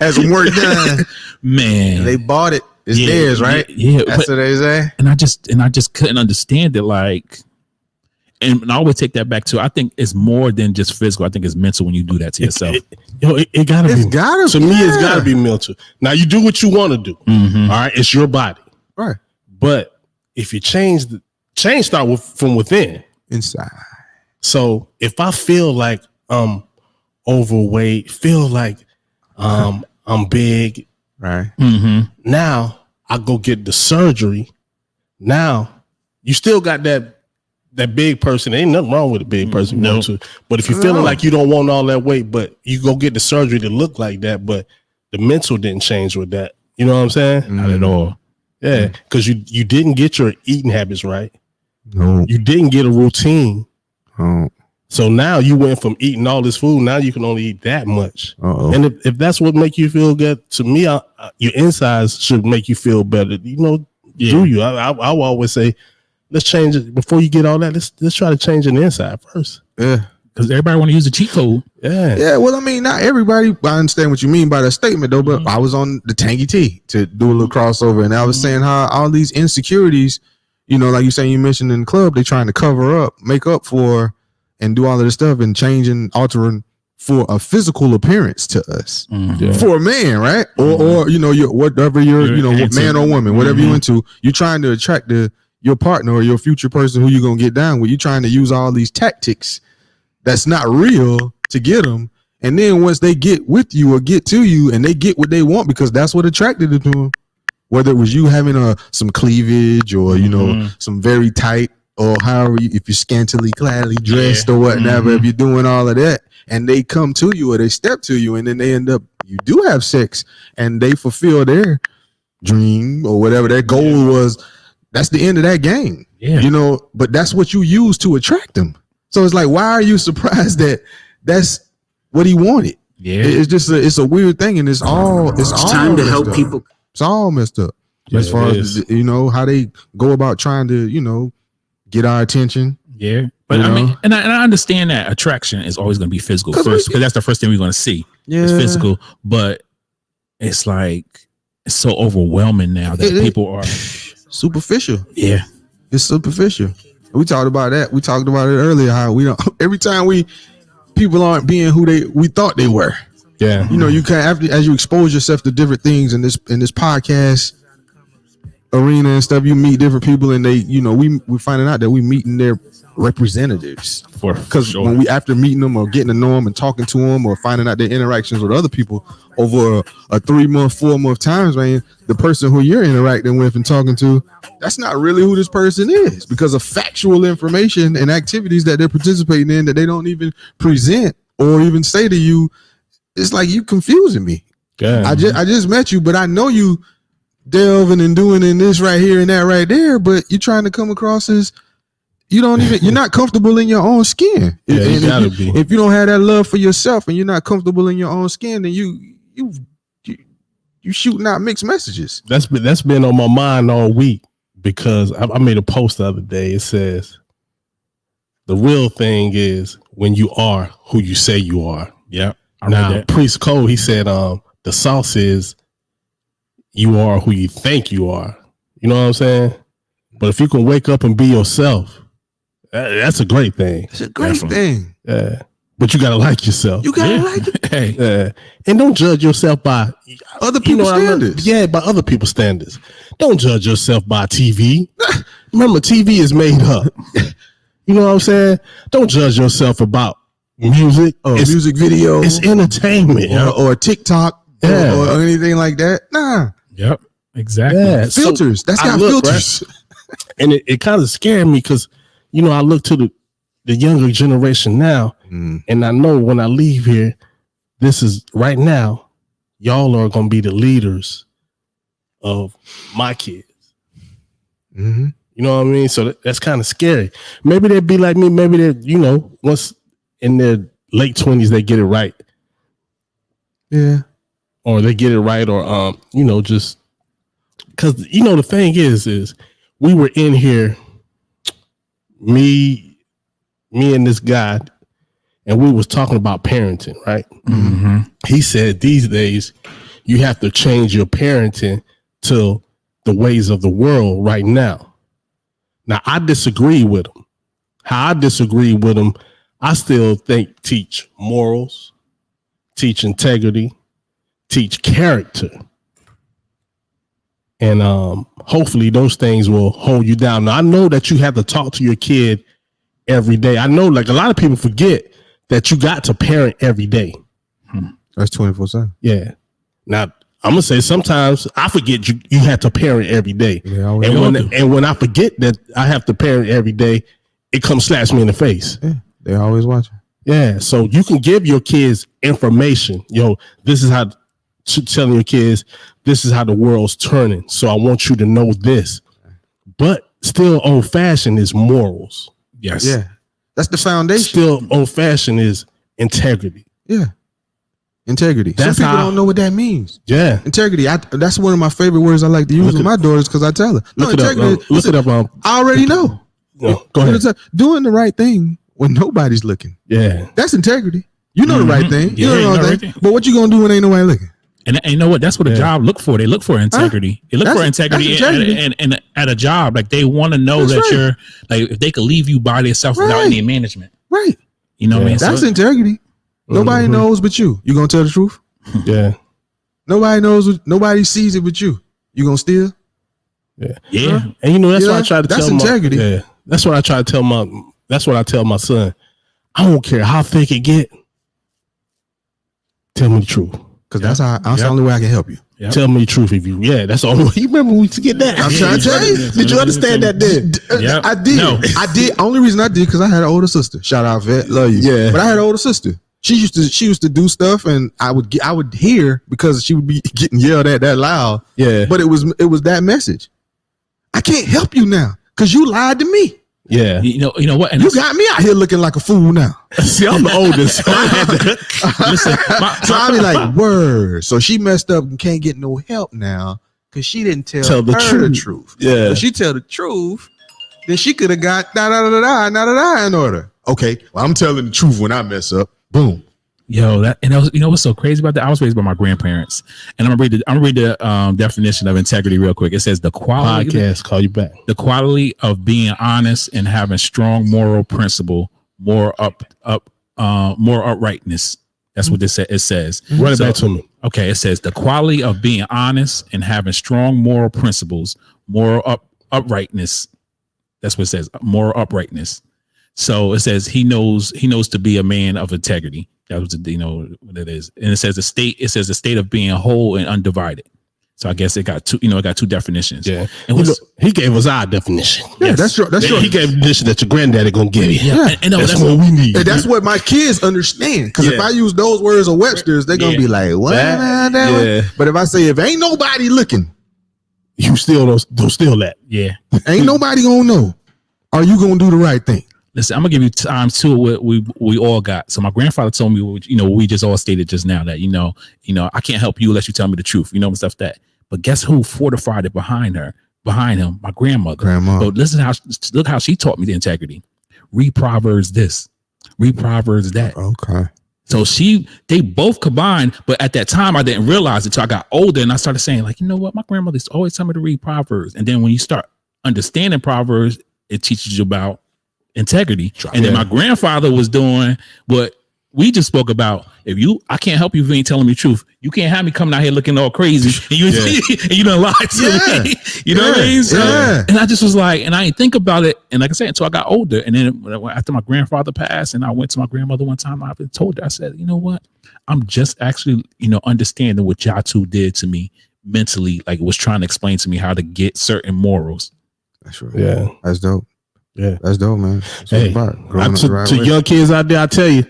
[SPEAKER 3] As work done,
[SPEAKER 1] man.
[SPEAKER 3] They bought it. It's theirs, right?
[SPEAKER 1] Yeah,
[SPEAKER 3] that's what they say.
[SPEAKER 1] And I just couldn't understand it, like. And I always take that back to, I think it's more than just physical. I think it's mental when you do that to yourself.
[SPEAKER 2] It gotta be. To me, it's gotta be mental. Now you do what you want to do. All right, it's your body,
[SPEAKER 3] right?
[SPEAKER 2] But if you change start from within,
[SPEAKER 3] inside.
[SPEAKER 2] So if I feel like I'm overweight, feel like I'm big,
[SPEAKER 3] right?
[SPEAKER 2] Now I go get the surgery. Now you still got that big person. There ain't nothing wrong with a big person. No. But if you're feeling like you don't want all that weight, but you go get the surgery to look like that, but the mental didn't change with that. You know what I'm saying?
[SPEAKER 1] Not at all.
[SPEAKER 2] Yeah. Because you didn't get your eating habits right.
[SPEAKER 3] No.
[SPEAKER 2] You didn't get a routine.
[SPEAKER 3] Oh.
[SPEAKER 2] So now you went from eating all this food, now you can only eat that much.
[SPEAKER 3] Uh-oh.
[SPEAKER 2] And if that's what make you feel good, to me, your insides should make you feel better. You know, do you? I will always say, let's change it before you get all that. Let's try to change an inside first.
[SPEAKER 3] Yeah.
[SPEAKER 1] Because everybody want to use the cheat code.
[SPEAKER 2] Yeah.
[SPEAKER 3] Yeah, well, I mean, not everybody. I understand what you mean by that statement, though. But I was on the Tangy T to do a little crossover, and I was saying how all these insecurities, you know, like you mentioned in the club, they trying to cover up, make up for, and do all of this stuff and changing, altering for a physical appearance to us for a man, right? Or you know, whatever you're you know, man or woman, whatever you into, you're trying to attract your partner or your future person who you're gonna get down with. You're trying to use all these tactics that's not real to get them, and then once they get with you or get to you and they get what they want, because that's what attracted them to them, whether it was you having some cleavage or you know, some very tight, or however if you're scantily gladly dressed or whatever, if you're doing all of that and they come to you or they step to you and then they end up, you do have sex and they fulfill their dream or whatever their goal was, that's the end of that game. You know, but that's what you use to attract them. So it's like, why are you surprised that that's what he wanted? It's just it's a weird thing, and it's all
[SPEAKER 5] time to help people.
[SPEAKER 3] It's all messed up as far as you know how they go about trying to, you know, get our attention.
[SPEAKER 1] But I mean, and I understand that attraction is always going to be physical first, because that's the first thing we're going to see. It's physical, but it's like it's so overwhelming now that people are
[SPEAKER 3] superficial. It's superficial. We talked about that. We talked about it earlier. How we don't. Every time people aren't being who we thought they were. You know, you can't as you expose yourself to different things in this podcast arena and stuff, you meet different people, and they, you know, we're finding out that we meeting their representatives because when we after meeting them or getting to know them and talking to them or finding out their interactions with other people over a 3-month, 4-month times, man, the person who you're interacting with and talking to, that's not really who this person is, because of factual information and activities that they're participating in that they don't even present or even say to you. It's like, you confusing me. I just met you, but I know you delving and doing in this right here and that right there, but you're trying to come across as you're not comfortable in your own skin. If you don't have that love for yourself and you're not comfortable in your own skin, then you shooting out mixed messages.
[SPEAKER 2] That's been on my mind all week, because I made a post the other day. It says the real thing is when you are who you say you are. Now Priest Cole, he said the sauce is you are who you think you are. You know what I'm saying? But if you can wake up and be yourself, that's a great thing.
[SPEAKER 3] It's a great thing.
[SPEAKER 2] Yeah. But you gotta like yourself.
[SPEAKER 3] You gotta like it.
[SPEAKER 2] And don't judge yourself by
[SPEAKER 3] other people's standards.
[SPEAKER 2] By other people's standards. Don't judge yourself by TV. Remember, TV is made up. You know what I'm saying? Don't judge yourself about music. It's music video. It's entertainment.
[SPEAKER 3] Or TikTok or anything like that. Nah.
[SPEAKER 1] Exactly.
[SPEAKER 3] Filters. That's got filters.
[SPEAKER 2] Right? And it kind of scared me, because, you know, I look to the younger generation now, and I know when I leave here, this is right now, y'all are going to be the leaders of my kids. You know what I mean? So that's kind of scary. Maybe they'd be like me. Maybe they, you know, once in their late 20s, they get it right. Or they get it right, or, you know, just because, you know, the thing is we were in here, me and this guy, and we was talking about parenting, right? He said these days you have to change your parenting to the ways of the world right now. Now, I disagree with him. How I disagree with him, I still think teach morals, teach integrity, teach character. And hopefully those things will hold you down. Now, I know that you have to talk to your kid every day. I know, like, a lot of people forget that you got to parent every day.
[SPEAKER 3] That's 24/7.
[SPEAKER 2] Yeah. Now, I'm gonna say sometimes I forget you have to parent every day. And when I forget that I have to parent every day, it comes slash me in the face.
[SPEAKER 3] They're always watching.
[SPEAKER 2] So you can give your kids information. This is how, telling your kids, this is how the world's turning. So I want you to know this. But still old fashioned is morals.
[SPEAKER 1] Yes.
[SPEAKER 3] Yeah. That's the foundation.
[SPEAKER 2] still old fashioned is integrity.
[SPEAKER 3] Yeah. Integrity.
[SPEAKER 2] That's
[SPEAKER 3] Some people
[SPEAKER 2] how-
[SPEAKER 3] don't know what that means.
[SPEAKER 2] Yeah.
[SPEAKER 3] Integrity. That's one of my favorite words I like to use
[SPEAKER 2] Look
[SPEAKER 3] with
[SPEAKER 2] it-
[SPEAKER 3] my daughters because I tell her. No,
[SPEAKER 2] Look it up.
[SPEAKER 3] integrity.
[SPEAKER 2] Look it up.
[SPEAKER 3] I already know.
[SPEAKER 2] Go ahead.
[SPEAKER 3] Doing the right thing when nobody's looking.
[SPEAKER 2] Yeah.
[SPEAKER 3] That's integrity. You know the right thing. You
[SPEAKER 1] Yeah,
[SPEAKER 3] know the
[SPEAKER 1] you know
[SPEAKER 3] right
[SPEAKER 1] the right
[SPEAKER 3] thing.
[SPEAKER 1] thing.
[SPEAKER 3] But what you gonna do when ain't nobody looking?
[SPEAKER 1] And you know what? That's what a
[SPEAKER 2] Yeah.
[SPEAKER 1] job look for. They look for integrity. They look for
[SPEAKER 3] That's
[SPEAKER 1] integrity,
[SPEAKER 3] integrity.
[SPEAKER 1] and at a job, like they want to know
[SPEAKER 3] That's
[SPEAKER 1] that
[SPEAKER 3] right.
[SPEAKER 1] you're like if they could leave you by yourself without
[SPEAKER 3] Right.
[SPEAKER 1] any management.
[SPEAKER 3] Right.
[SPEAKER 1] You know what I mean?
[SPEAKER 3] That's
[SPEAKER 1] So,
[SPEAKER 3] integrity. Nobody
[SPEAKER 2] Mhm.
[SPEAKER 3] knows but you. You gonna tell the truth?
[SPEAKER 2] Yeah.
[SPEAKER 3] Nobody knows. Nobody sees it but you. You gonna steal?
[SPEAKER 1] yeah.
[SPEAKER 2] And you know that's
[SPEAKER 3] Yeah,
[SPEAKER 2] what I try to
[SPEAKER 3] that's
[SPEAKER 2] tell
[SPEAKER 3] integrity.
[SPEAKER 2] Yeah. That's what I try to tell my. That's what I tell my son. I don't care how thick it get. Tell me the truth.
[SPEAKER 3] Because that's the only way I can help you.
[SPEAKER 1] Yep.
[SPEAKER 2] Tell me the truth. If you, yeah, that's the only way. You remember when we used to get that?
[SPEAKER 3] I'm trying to tell you.
[SPEAKER 2] Did you understand that then?
[SPEAKER 1] Yep.
[SPEAKER 3] I did.
[SPEAKER 1] No.
[SPEAKER 3] I did. Only reason I did because I had an older sister. Shout out, Vet. Love you.
[SPEAKER 2] Yeah.
[SPEAKER 3] But I had an older sister. She used to do stuff, and I would hear because she would be getting yelled at that loud.
[SPEAKER 2] Yeah.
[SPEAKER 3] But it was that message. I can't help you now because you lied to me.
[SPEAKER 2] Yeah.
[SPEAKER 1] You know what? And
[SPEAKER 3] You
[SPEAKER 1] that's-
[SPEAKER 3] got me out here looking like a fool now.
[SPEAKER 2] See, I'm the oldest. So I had to,
[SPEAKER 1] listen.
[SPEAKER 3] So I be like, word. So she messed up and can't get no help now because she didn't tell
[SPEAKER 2] the
[SPEAKER 3] her the
[SPEAKER 2] truth.
[SPEAKER 3] truth.
[SPEAKER 2] Yeah.
[SPEAKER 3] If she tell the truth, then she could have got da in order. Okay, well, I'm telling the truth when I mess up. Boom.
[SPEAKER 1] Yo, you know what's so crazy about that? I was raised by my grandparents, and I'm gonna read the definition of integrity real quick. It says the quality
[SPEAKER 2] podcast. Call you back.
[SPEAKER 1] the quality of being honest and having strong moral principle, more uprightness. That's what it says.
[SPEAKER 2] Run it
[SPEAKER 1] So-
[SPEAKER 2] back to me.
[SPEAKER 1] Okay, it says the quality of being honest and having strong moral principles, moral uprightness. That's what it says, moral uprightness. So it says he knows to be a man of integrity. That was what it is. And it says the state of being whole and undivided. So I guess it got two definitions.
[SPEAKER 2] Yeah.
[SPEAKER 1] And
[SPEAKER 2] You know,
[SPEAKER 1] what's,
[SPEAKER 2] he gave us our definition.
[SPEAKER 3] Yeah,
[SPEAKER 1] Yes.
[SPEAKER 3] that's true. That's true.
[SPEAKER 2] He gave the definition that your granddaddy gonna give you.
[SPEAKER 1] yeah, and no,
[SPEAKER 2] That's
[SPEAKER 1] that's
[SPEAKER 2] what we need.
[SPEAKER 3] And that's what my kids understand. Because if
[SPEAKER 2] Yeah.
[SPEAKER 3] I use those words of Webster's, they're gonna
[SPEAKER 1] Yeah.
[SPEAKER 3] be like, "What?"
[SPEAKER 2] Yeah.
[SPEAKER 3] But if I say, "If ain't nobody looking,
[SPEAKER 2] You still don't steal that.
[SPEAKER 1] yeah.
[SPEAKER 3] ain't nobody gonna know," are you gonna do the right thing?
[SPEAKER 1] Listen, I'm gonna give you times two of what we all got. So my grandfather told me, we just all stated just now that I can't help you unless you tell me the truth. And stuff that. But guess who fortified it behind him? My grandmother.
[SPEAKER 3] Grandma.
[SPEAKER 1] But look how she taught me the integrity. Read Proverbs this, read Proverbs that.
[SPEAKER 3] Okay.
[SPEAKER 1] So they both combined, but at that time I didn't realize it. So I got older and I started saying, like, you know what? My grandmother's always telling me to read Proverbs. And then when you start understanding Proverbs, it teaches you about integrity. And then my grandfather was doing what we just spoke about. I can't help you if you ain't telling me the truth. You can't have me coming out here looking all crazy and you done lied to me. You know what I mean? So,
[SPEAKER 3] Yeah.
[SPEAKER 1] and I just was like, and I didn't think about it. And like I said, until I got older. And then after my grandfather passed and I went to my grandmother one time, I told her, I said, you know what? I'm just actually, understanding what y'all two did to me mentally, like was trying to explain to me how to get certain morals.
[SPEAKER 3] That's right.
[SPEAKER 2] Yeah.
[SPEAKER 3] That's dope.
[SPEAKER 2] Yeah.
[SPEAKER 3] That's dope, man. That's what
[SPEAKER 2] Hey,
[SPEAKER 3] it's about. Growing up
[SPEAKER 2] to
[SPEAKER 3] the right way.
[SPEAKER 2] young kids out there, I tell you,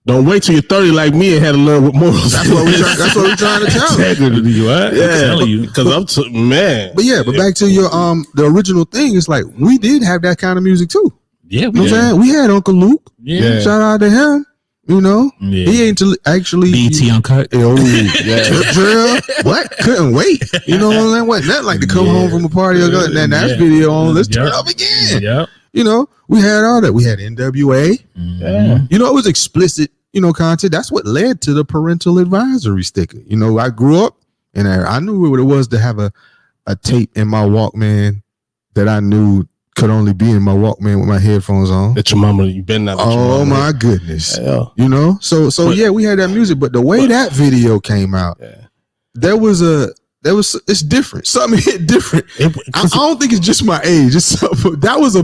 [SPEAKER 2] don't wait till you're 30 like me and had to learn what morals.
[SPEAKER 3] That's what we're trying to tell them.
[SPEAKER 2] Integrity.
[SPEAKER 1] What? I'm
[SPEAKER 2] Yeah,
[SPEAKER 1] telling you.
[SPEAKER 2] because man.
[SPEAKER 3] But back to your the original thing. It's like we did have that kind of music too.
[SPEAKER 1] Yeah,
[SPEAKER 3] You know what I'm saying? We had Uncle Luke.
[SPEAKER 1] Yeah.
[SPEAKER 3] Shout out to him.
[SPEAKER 1] Yeah.
[SPEAKER 3] He ain't actually
[SPEAKER 1] BT Uncut.
[SPEAKER 3] Drill. What? Couldn't wait. You know what I'm saying? Wasn't that like to come home from a party or go, then that's video on. Let's turn it up again.
[SPEAKER 1] Yep.
[SPEAKER 3] We had all that. We had NWA.
[SPEAKER 2] Yeah.
[SPEAKER 3] It was explicit, content. That's what led to the parental advisory sticker. I grew up and I knew what it was to have a tape in my Walkman that I knew could only be in my Walkman with my headphones on.
[SPEAKER 2] That your mama, you better not. let your
[SPEAKER 3] Oh
[SPEAKER 2] mama-
[SPEAKER 3] my goodness.
[SPEAKER 2] Yeah.
[SPEAKER 3] So yeah, we had that music, but the way that video came out, it's different. Something hit different. I don't think it's just my age. That was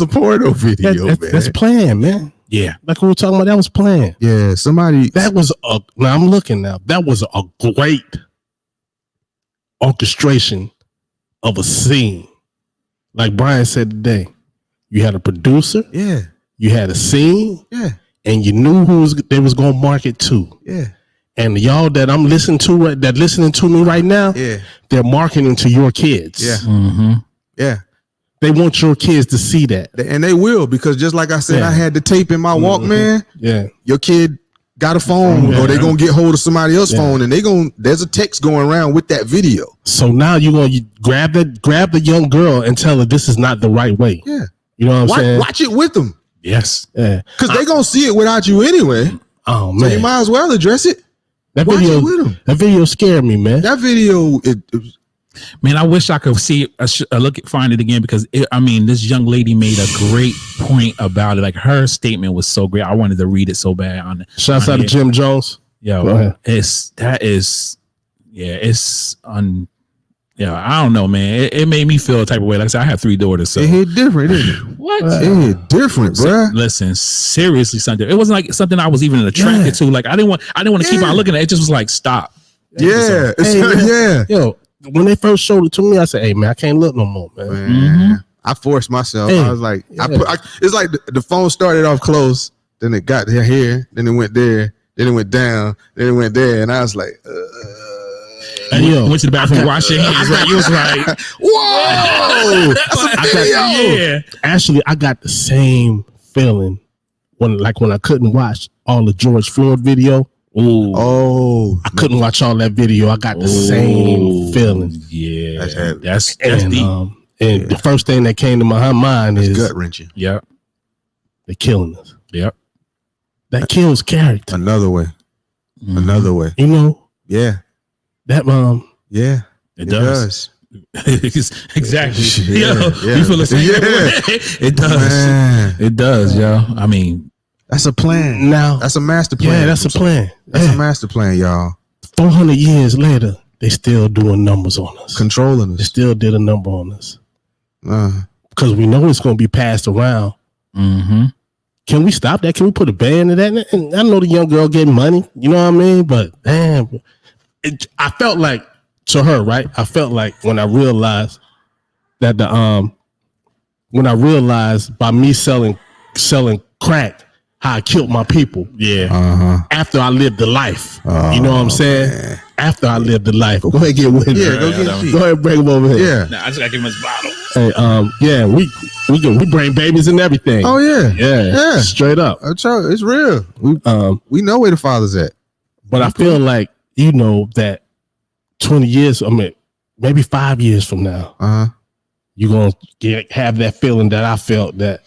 [SPEAKER 3] a porno video, man.
[SPEAKER 2] That's planned, man.
[SPEAKER 1] Yeah.
[SPEAKER 2] Like we were talking about, that was planned.
[SPEAKER 3] Yeah, somebody.
[SPEAKER 2] Now I'm looking now. That was a great orchestration of a scene. Like Brian said today, you had a producer,
[SPEAKER 3] Yeah,
[SPEAKER 2] you had a scene,
[SPEAKER 3] yeah,
[SPEAKER 2] and you knew they was going to market to.
[SPEAKER 3] yeah,
[SPEAKER 2] And y'all that I'm listening to me right now,
[SPEAKER 3] yeah,
[SPEAKER 2] they're marketing to your kids.
[SPEAKER 3] Yeah.
[SPEAKER 1] Mm-hmm.
[SPEAKER 3] yeah.
[SPEAKER 2] They want your kids to see that.
[SPEAKER 3] And they will, because just like I said,
[SPEAKER 2] Yeah.
[SPEAKER 3] I had the tape in my Walkman.
[SPEAKER 2] Yeah.
[SPEAKER 3] Your kid got a phone,
[SPEAKER 2] Yeah.
[SPEAKER 3] or they gonna get hold of somebody else's phone, and there's a text going around with that video.
[SPEAKER 2] So now you grab the young girl and tell her this is not the right way.
[SPEAKER 3] Yeah,
[SPEAKER 2] You know what I'm saying?
[SPEAKER 3] watch it with them,
[SPEAKER 1] Yes.
[SPEAKER 2] Yeah.
[SPEAKER 3] because they gonna see it without you anyway.
[SPEAKER 2] Oh
[SPEAKER 3] So you
[SPEAKER 2] man,
[SPEAKER 3] might as well address it.
[SPEAKER 2] that
[SPEAKER 3] watch
[SPEAKER 2] video
[SPEAKER 3] it with 'em.
[SPEAKER 2] that video scared me, man.
[SPEAKER 3] That video,
[SPEAKER 1] Man, I wish I could see it. Find it again, because this young lady made a great point about it. Like, her statement was so great. I wanted to read it so bad.
[SPEAKER 2] Shouts out to Jim Jones. Go ahead.
[SPEAKER 1] I don't know, man. It made me feel a type of way. Like I said, I have 3 daughters, so
[SPEAKER 3] it hit different, didn't it?
[SPEAKER 1] what?
[SPEAKER 3] It hit different, bruh.
[SPEAKER 1] Listen, seriously, something. It wasn't like something I was even attracted to. Like, I didn't want to keep on looking at it. It just was like, stop.
[SPEAKER 3] Yeah,
[SPEAKER 2] Hey, man.
[SPEAKER 3] yeah.
[SPEAKER 2] Yo, when they first showed it to me, I said, "Hey, man, I can't look no more, man."
[SPEAKER 3] Man, I forced myself.
[SPEAKER 2] Hey,
[SPEAKER 3] I was like, it's like the phone started off close, then it got here, then it went there, then it went down, then it went there, and I was like,
[SPEAKER 1] And you went to the bathroom, wash your hands. Right? You was like,
[SPEAKER 3] whoa, that's a video.
[SPEAKER 1] yeah.
[SPEAKER 2] Actually, I got the same feeling when I couldn't watch all the George Floyd video.
[SPEAKER 3] Oh,
[SPEAKER 2] I couldn't watch all that video. I got the same feeling.
[SPEAKER 1] Yeah,
[SPEAKER 3] That's heavy.
[SPEAKER 1] that's
[SPEAKER 2] And
[SPEAKER 1] deep.
[SPEAKER 2] the first thing that came to my mind is
[SPEAKER 3] gut wrenching.
[SPEAKER 1] Yep.
[SPEAKER 2] they're killing us.
[SPEAKER 1] Yep.
[SPEAKER 2] That kills character.
[SPEAKER 3] Another way,
[SPEAKER 1] Mm-hmm.
[SPEAKER 3] another way.
[SPEAKER 2] You know
[SPEAKER 3] Yeah,
[SPEAKER 2] that
[SPEAKER 3] yeah,
[SPEAKER 1] It does. Exactly.
[SPEAKER 3] Yeah,
[SPEAKER 1] Yo,
[SPEAKER 3] yeah.
[SPEAKER 1] you feel the same
[SPEAKER 3] Yeah.
[SPEAKER 1] way? It does.
[SPEAKER 3] Man,
[SPEAKER 1] It does, yo. I mean,
[SPEAKER 3] that's a plan.
[SPEAKER 2] now.
[SPEAKER 3] That's a master plan.
[SPEAKER 2] Yeah, that's a plan.
[SPEAKER 3] That's a master plan, y'all.
[SPEAKER 2] 400 years later, they still doing numbers on us.
[SPEAKER 3] Controlling
[SPEAKER 2] They
[SPEAKER 3] us.
[SPEAKER 2] still did a number on us
[SPEAKER 3] Uh,
[SPEAKER 2] because we know it's going to be passed around.
[SPEAKER 1] mm-hmm.
[SPEAKER 2] Can we stop that? Can we put a ban to that? And I know the young girl getting money, you know what I mean? But damn, I felt like, to her, right? I felt like when I realized that when I realized by me selling crack, how I killed my people.
[SPEAKER 1] Yeah.
[SPEAKER 2] After I lived the life, you know what I'm saying?
[SPEAKER 3] man.
[SPEAKER 2] After I lived the life, go ahead, get with
[SPEAKER 3] Yeah,
[SPEAKER 2] it.
[SPEAKER 3] go get
[SPEAKER 2] Go ahead, bring him over here.
[SPEAKER 3] Yeah.
[SPEAKER 1] Nah, I just gotta give him his bottle.
[SPEAKER 2] Hey, yeah, we bring babies and everything.
[SPEAKER 3] Oh yeah.
[SPEAKER 2] yeah, straight up.
[SPEAKER 3] It's real. We know where the father's at.
[SPEAKER 2] But I feel like, you know, that 20 years, maybe 5 years from now, you're going to have that feeling that I felt that,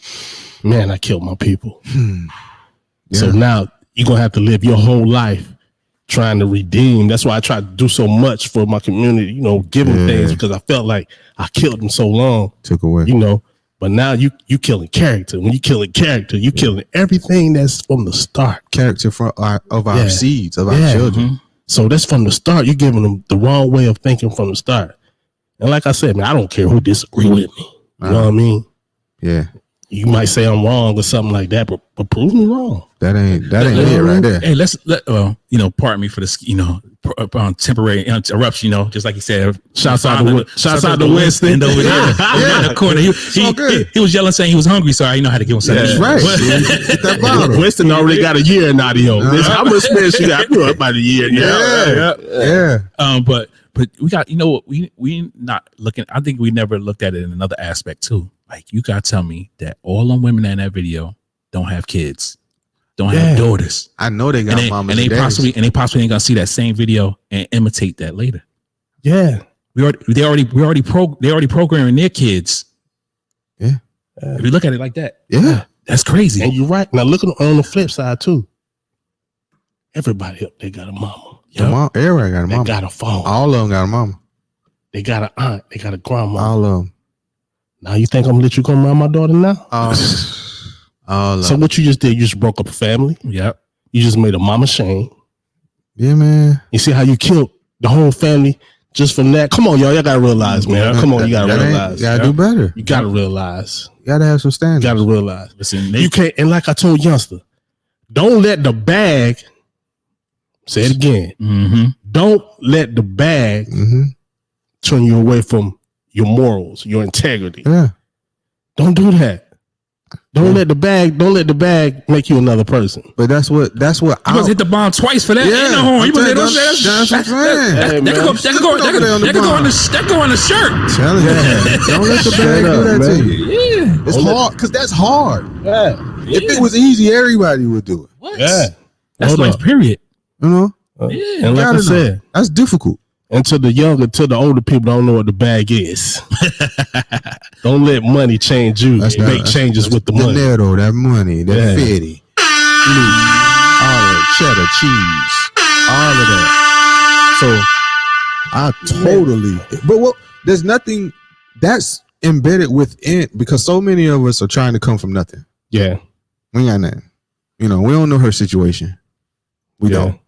[SPEAKER 2] man, I killed my people. So
[SPEAKER 3] Yeah.
[SPEAKER 2] now you're going to have to live your whole life trying to redeem. That's why I try to do so much for my community, you know, give them things, because I felt like I killed them so long,
[SPEAKER 3] Took away.
[SPEAKER 2] you know. But now you killing character. When you killing character, you killing everything that's from the start.
[SPEAKER 3] Character of our
[SPEAKER 2] Yeah.
[SPEAKER 3] seeds, of our
[SPEAKER 2] Yeah.
[SPEAKER 3] children.
[SPEAKER 2] So that's from the start. You're giving them the wrong way of thinking from the start. And like I said, man, I don't care who disagree with me. You know what I mean?
[SPEAKER 3] Yeah.
[SPEAKER 2] You might say I'm wrong or something like that, but prove me wrong.
[SPEAKER 3] That ain't it right there.
[SPEAKER 1] Hey, pardon me for this, temporary interruption, just like he said.
[SPEAKER 2] Shouts out to Winston.
[SPEAKER 1] over there. Over in the corner. He was yelling saying he was hungry, so I know how to give him something.
[SPEAKER 3] That's right. Get that bottle.
[SPEAKER 2] Winston already got a year in audio. How much experience you got? You about a year now.
[SPEAKER 3] Yeah.
[SPEAKER 1] But we got, we not looking. I think we never looked at it in another aspect too. Like, you got to tell me that all them women in that video don't have kids, don't have daughters.
[SPEAKER 3] I know they got mamas
[SPEAKER 1] and they
[SPEAKER 3] daddies.
[SPEAKER 1] possibly ain't gonna see that same video and imitate that later.
[SPEAKER 2] Yeah.
[SPEAKER 1] They already programming their kids.
[SPEAKER 3] Yeah.
[SPEAKER 1] If you look at it like that,
[SPEAKER 3] Yeah.
[SPEAKER 1] that's crazy.
[SPEAKER 2] And you're right. Now look on the flip side too. Everybody up there got a mama.
[SPEAKER 3] Everybody got a
[SPEAKER 2] They
[SPEAKER 3] mama.
[SPEAKER 2] got a phone.
[SPEAKER 3] All of them got a mama.
[SPEAKER 2] They got an aunt. They got a grandma.
[SPEAKER 3] All of them.
[SPEAKER 2] Now you think I'm gonna let you come around my daughter now?
[SPEAKER 3] All of
[SPEAKER 2] So
[SPEAKER 3] them.
[SPEAKER 2] what you just did? You just broke up a family.
[SPEAKER 1] Yep.
[SPEAKER 2] You just made a mama shame.
[SPEAKER 3] Yeah, man.
[SPEAKER 2] You see how you killed the whole family just from that? Come on, y'all. Y'all gotta realize, man. Come on, you gotta realize.
[SPEAKER 3] You gotta do better.
[SPEAKER 2] You gotta realize.
[SPEAKER 3] You gotta have some
[SPEAKER 2] You
[SPEAKER 3] standards.
[SPEAKER 2] gotta realize.
[SPEAKER 1] Listen,
[SPEAKER 2] You can't. And like I told Youngster, don't let the bag. Say it again.
[SPEAKER 1] Mm-hmm.
[SPEAKER 2] Don't let the bag turn you away from your morals, your integrity.
[SPEAKER 3] Yeah.
[SPEAKER 2] Don't do that. Don't let the bag make you another person.
[SPEAKER 3] But that's what
[SPEAKER 1] You must hit the bomb twice for that.
[SPEAKER 3] Yeah,
[SPEAKER 1] And the horn. You must hit
[SPEAKER 3] that's what I'm saying.
[SPEAKER 1] that could go on the shirt.
[SPEAKER 3] Telling you, don't let the bag do that to you.
[SPEAKER 1] Yeah.
[SPEAKER 3] It's hard because that's hard.
[SPEAKER 2] Yeah.
[SPEAKER 3] If it was easy, everybody would do it.
[SPEAKER 1] What?
[SPEAKER 2] Yeah.
[SPEAKER 1] That's
[SPEAKER 2] Hold
[SPEAKER 1] life,
[SPEAKER 2] up.
[SPEAKER 1] period.
[SPEAKER 3] You know,
[SPEAKER 2] And like I said,
[SPEAKER 3] that's difficult.
[SPEAKER 2] and to the older people don't know what the bag is. Don't let money change you. Make changes with the money.
[SPEAKER 3] Dinero, that money, that
[SPEAKER 2] Yeah.
[SPEAKER 3] fetty, all that cheddar, cheese, all of that. So I totally, but what? There's nothing that's embedded within because so many of us are trying to come from nothing.
[SPEAKER 2] Yeah.
[SPEAKER 3] We ain't got nothing. You know, we don't know her situation. We don't.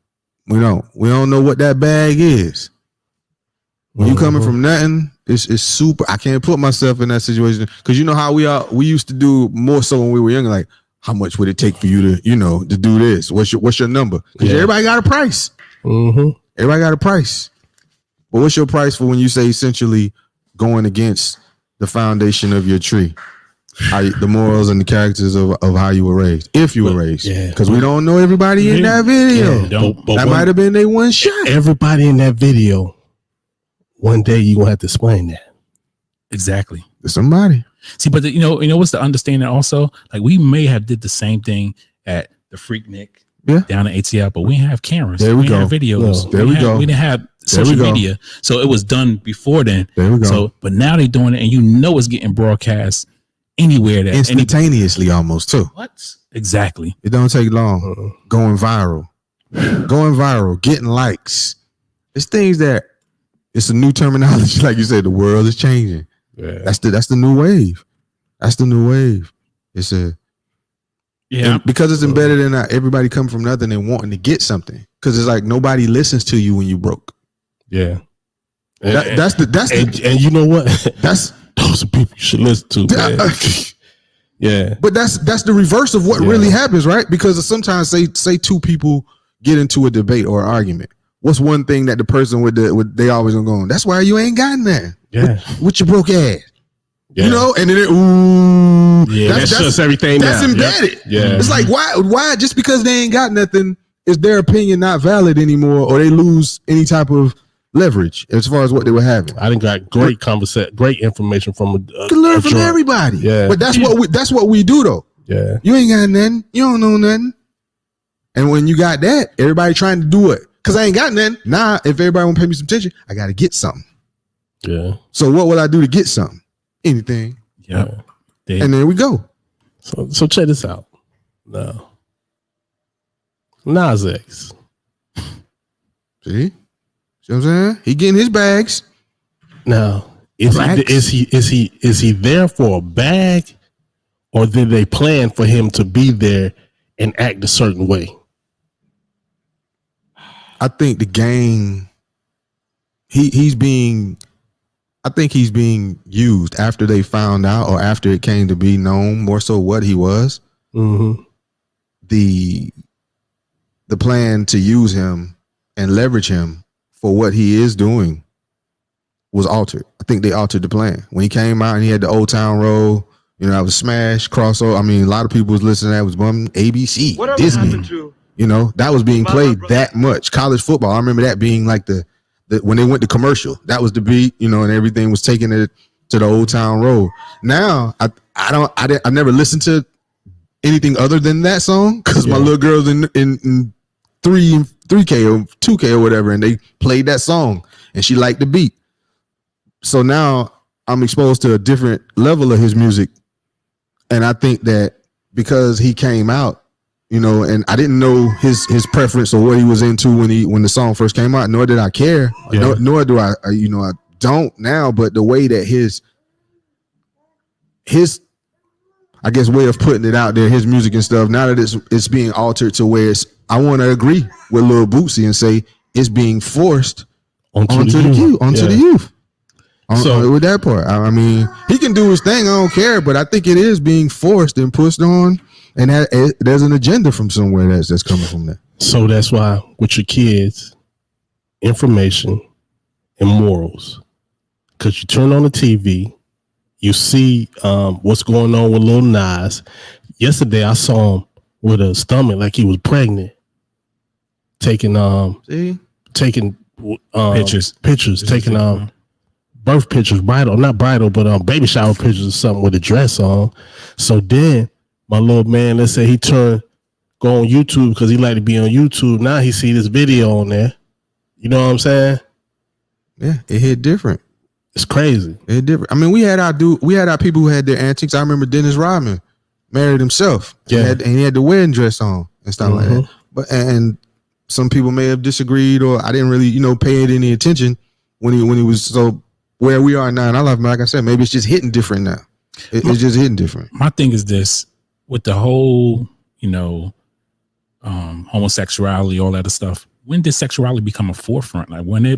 [SPEAKER 3] We don't know what that bag is. When you coming from nothing, it's super. I can't put myself in that situation because you know how we used to do more so when we were younger. Like, how much would it take for you to, to do this? What's your number? Because everybody got a price.
[SPEAKER 2] Mm-hmm.
[SPEAKER 3] Everybody got a price. But what's your price for when you say essentially going against the foundation of your tree? The morals and the characters of how you were raised, if you were raised. Because we don't know everybody in that video. That might have been their one shot.
[SPEAKER 2] Everybody in that video, one day you're going to have to explain that.
[SPEAKER 1] Exactly.
[SPEAKER 3] To somebody.
[SPEAKER 1] See, but you know what's the understanding also? Like we may have did the same thing at the Freaknik down in ATL, but we didn't have cameras.
[SPEAKER 3] There we go.
[SPEAKER 1] Didn't have videos.
[SPEAKER 3] No, there we go.
[SPEAKER 1] We didn't have social media. So it was done before then.
[SPEAKER 3] There we go.
[SPEAKER 1] So, but now they're doing it and it's getting broadcast anywhere that
[SPEAKER 3] instantaneously almost too.
[SPEAKER 1] What? Exactly.
[SPEAKER 3] It don't take long. Going viral, getting likes. It's things that it's a new terminology. Like you said, the world is changing.
[SPEAKER 2] Yeah.
[SPEAKER 3] That's the new wave. That's the new wave. It's because it's embedded in everybody coming from nothing and wanting to get something. Because it's like nobody listens to you when you broke.
[SPEAKER 2] Yeah.
[SPEAKER 3] And
[SPEAKER 2] you know what?
[SPEAKER 3] That's
[SPEAKER 2] those are people you should listen to, man. Yeah.
[SPEAKER 3] But that's the reverse of what really happens, right? Because sometimes say two people get into a debate or an argument. What's one thing that the person they always gonna go on? That's why you ain't gotten that.
[SPEAKER 2] Yeah.
[SPEAKER 3] With your broke ass.
[SPEAKER 2] Yeah.
[SPEAKER 3] You know, and then
[SPEAKER 2] that's just everything.
[SPEAKER 3] That's embedded.
[SPEAKER 2] Yep. Yeah.
[SPEAKER 3] It's like why just because they ain't got nothing is their opinion not valid anymore, or they lose any type of leverage as far as what they were having.
[SPEAKER 2] I didn't got great information from
[SPEAKER 3] you can learn from everybody.
[SPEAKER 2] Yeah.
[SPEAKER 3] But that's what we do though.
[SPEAKER 2] Yeah.
[SPEAKER 3] You ain't got nothing. You don't know nothing. And when you got that, everybody trying to do it. Cause I ain't got nothing. Nah, if everybody want to pay me some attention, I gotta get something.
[SPEAKER 2] Yeah.
[SPEAKER 3] So what will I do to get something? Anything.
[SPEAKER 1] Yeah.
[SPEAKER 3] And there we go.
[SPEAKER 2] So check this out. No. Nas X.
[SPEAKER 3] See? See what I'm saying? He getting his bags.
[SPEAKER 2] Now, is he there for a bag, or did they plan for him to be there and act a certain way?
[SPEAKER 3] I think the game he's being used after they found out, or after it came to be known more so what he was.
[SPEAKER 2] Mm-hmm.
[SPEAKER 3] The plan to use him and leverage him for what he is doing was altered. I think they altered the plan. When he came out and he had the Old Town Road, that was Smash, crossover. I mean, a lot of people was listening to that, was ABC,
[SPEAKER 5] whatever
[SPEAKER 3] Disney. That was being played that much. College football, I remember that being like the when they went to commercial, that was the beat, and everything was taking it to the Old Town Road. Now, I never listened to anything other than that song because my little girl's in 3K or 2K or whatever, and they played that song and she liked the beat. So now I'm exposed to a different level of his music, and I think that because he came out, and I didn't know his preference or what he was into when the song first came out, nor did I care, nor do I don't now. But the way that his I guess way of putting it out there, his music and stuff, now that it's being altered to where I want to agree with Lil Bootsy and say it's being forced onto the youth. So with that part, I mean, he can do his thing. I don't care, but I think it is being forced and pushed on, and there's an agenda from somewhere that's coming from there.
[SPEAKER 2] So that's why with your kids, information and morals, because you turn on the TV, you see what's going on with Lil Nas. Yesterday, I saw him with a stomach like he was pregnant, taking pictures, taking birth pictures, not bridal, but baby shower pictures or something with a dress on. So then my little man, let's say he go on YouTube because he like to be on YouTube. Now he see this video on there. You know what I'm saying?
[SPEAKER 3] Yeah, it hit different.
[SPEAKER 2] It's crazy.
[SPEAKER 3] It hit different. I mean, we had our people who had their antics. I remember Dennis Rodman married himself.
[SPEAKER 2] Yeah,
[SPEAKER 3] and he had the wedding dress on and stuff like that. But and some people may have disagreed, or I didn't really, pay it any attention when he was so where we are now. And I love him, like I said, maybe it's just hitting different now. It's just hitting different.
[SPEAKER 1] My thing is this: with the whole, homosexuality, all that other stuff. When did sexuality become a forefront? Like when it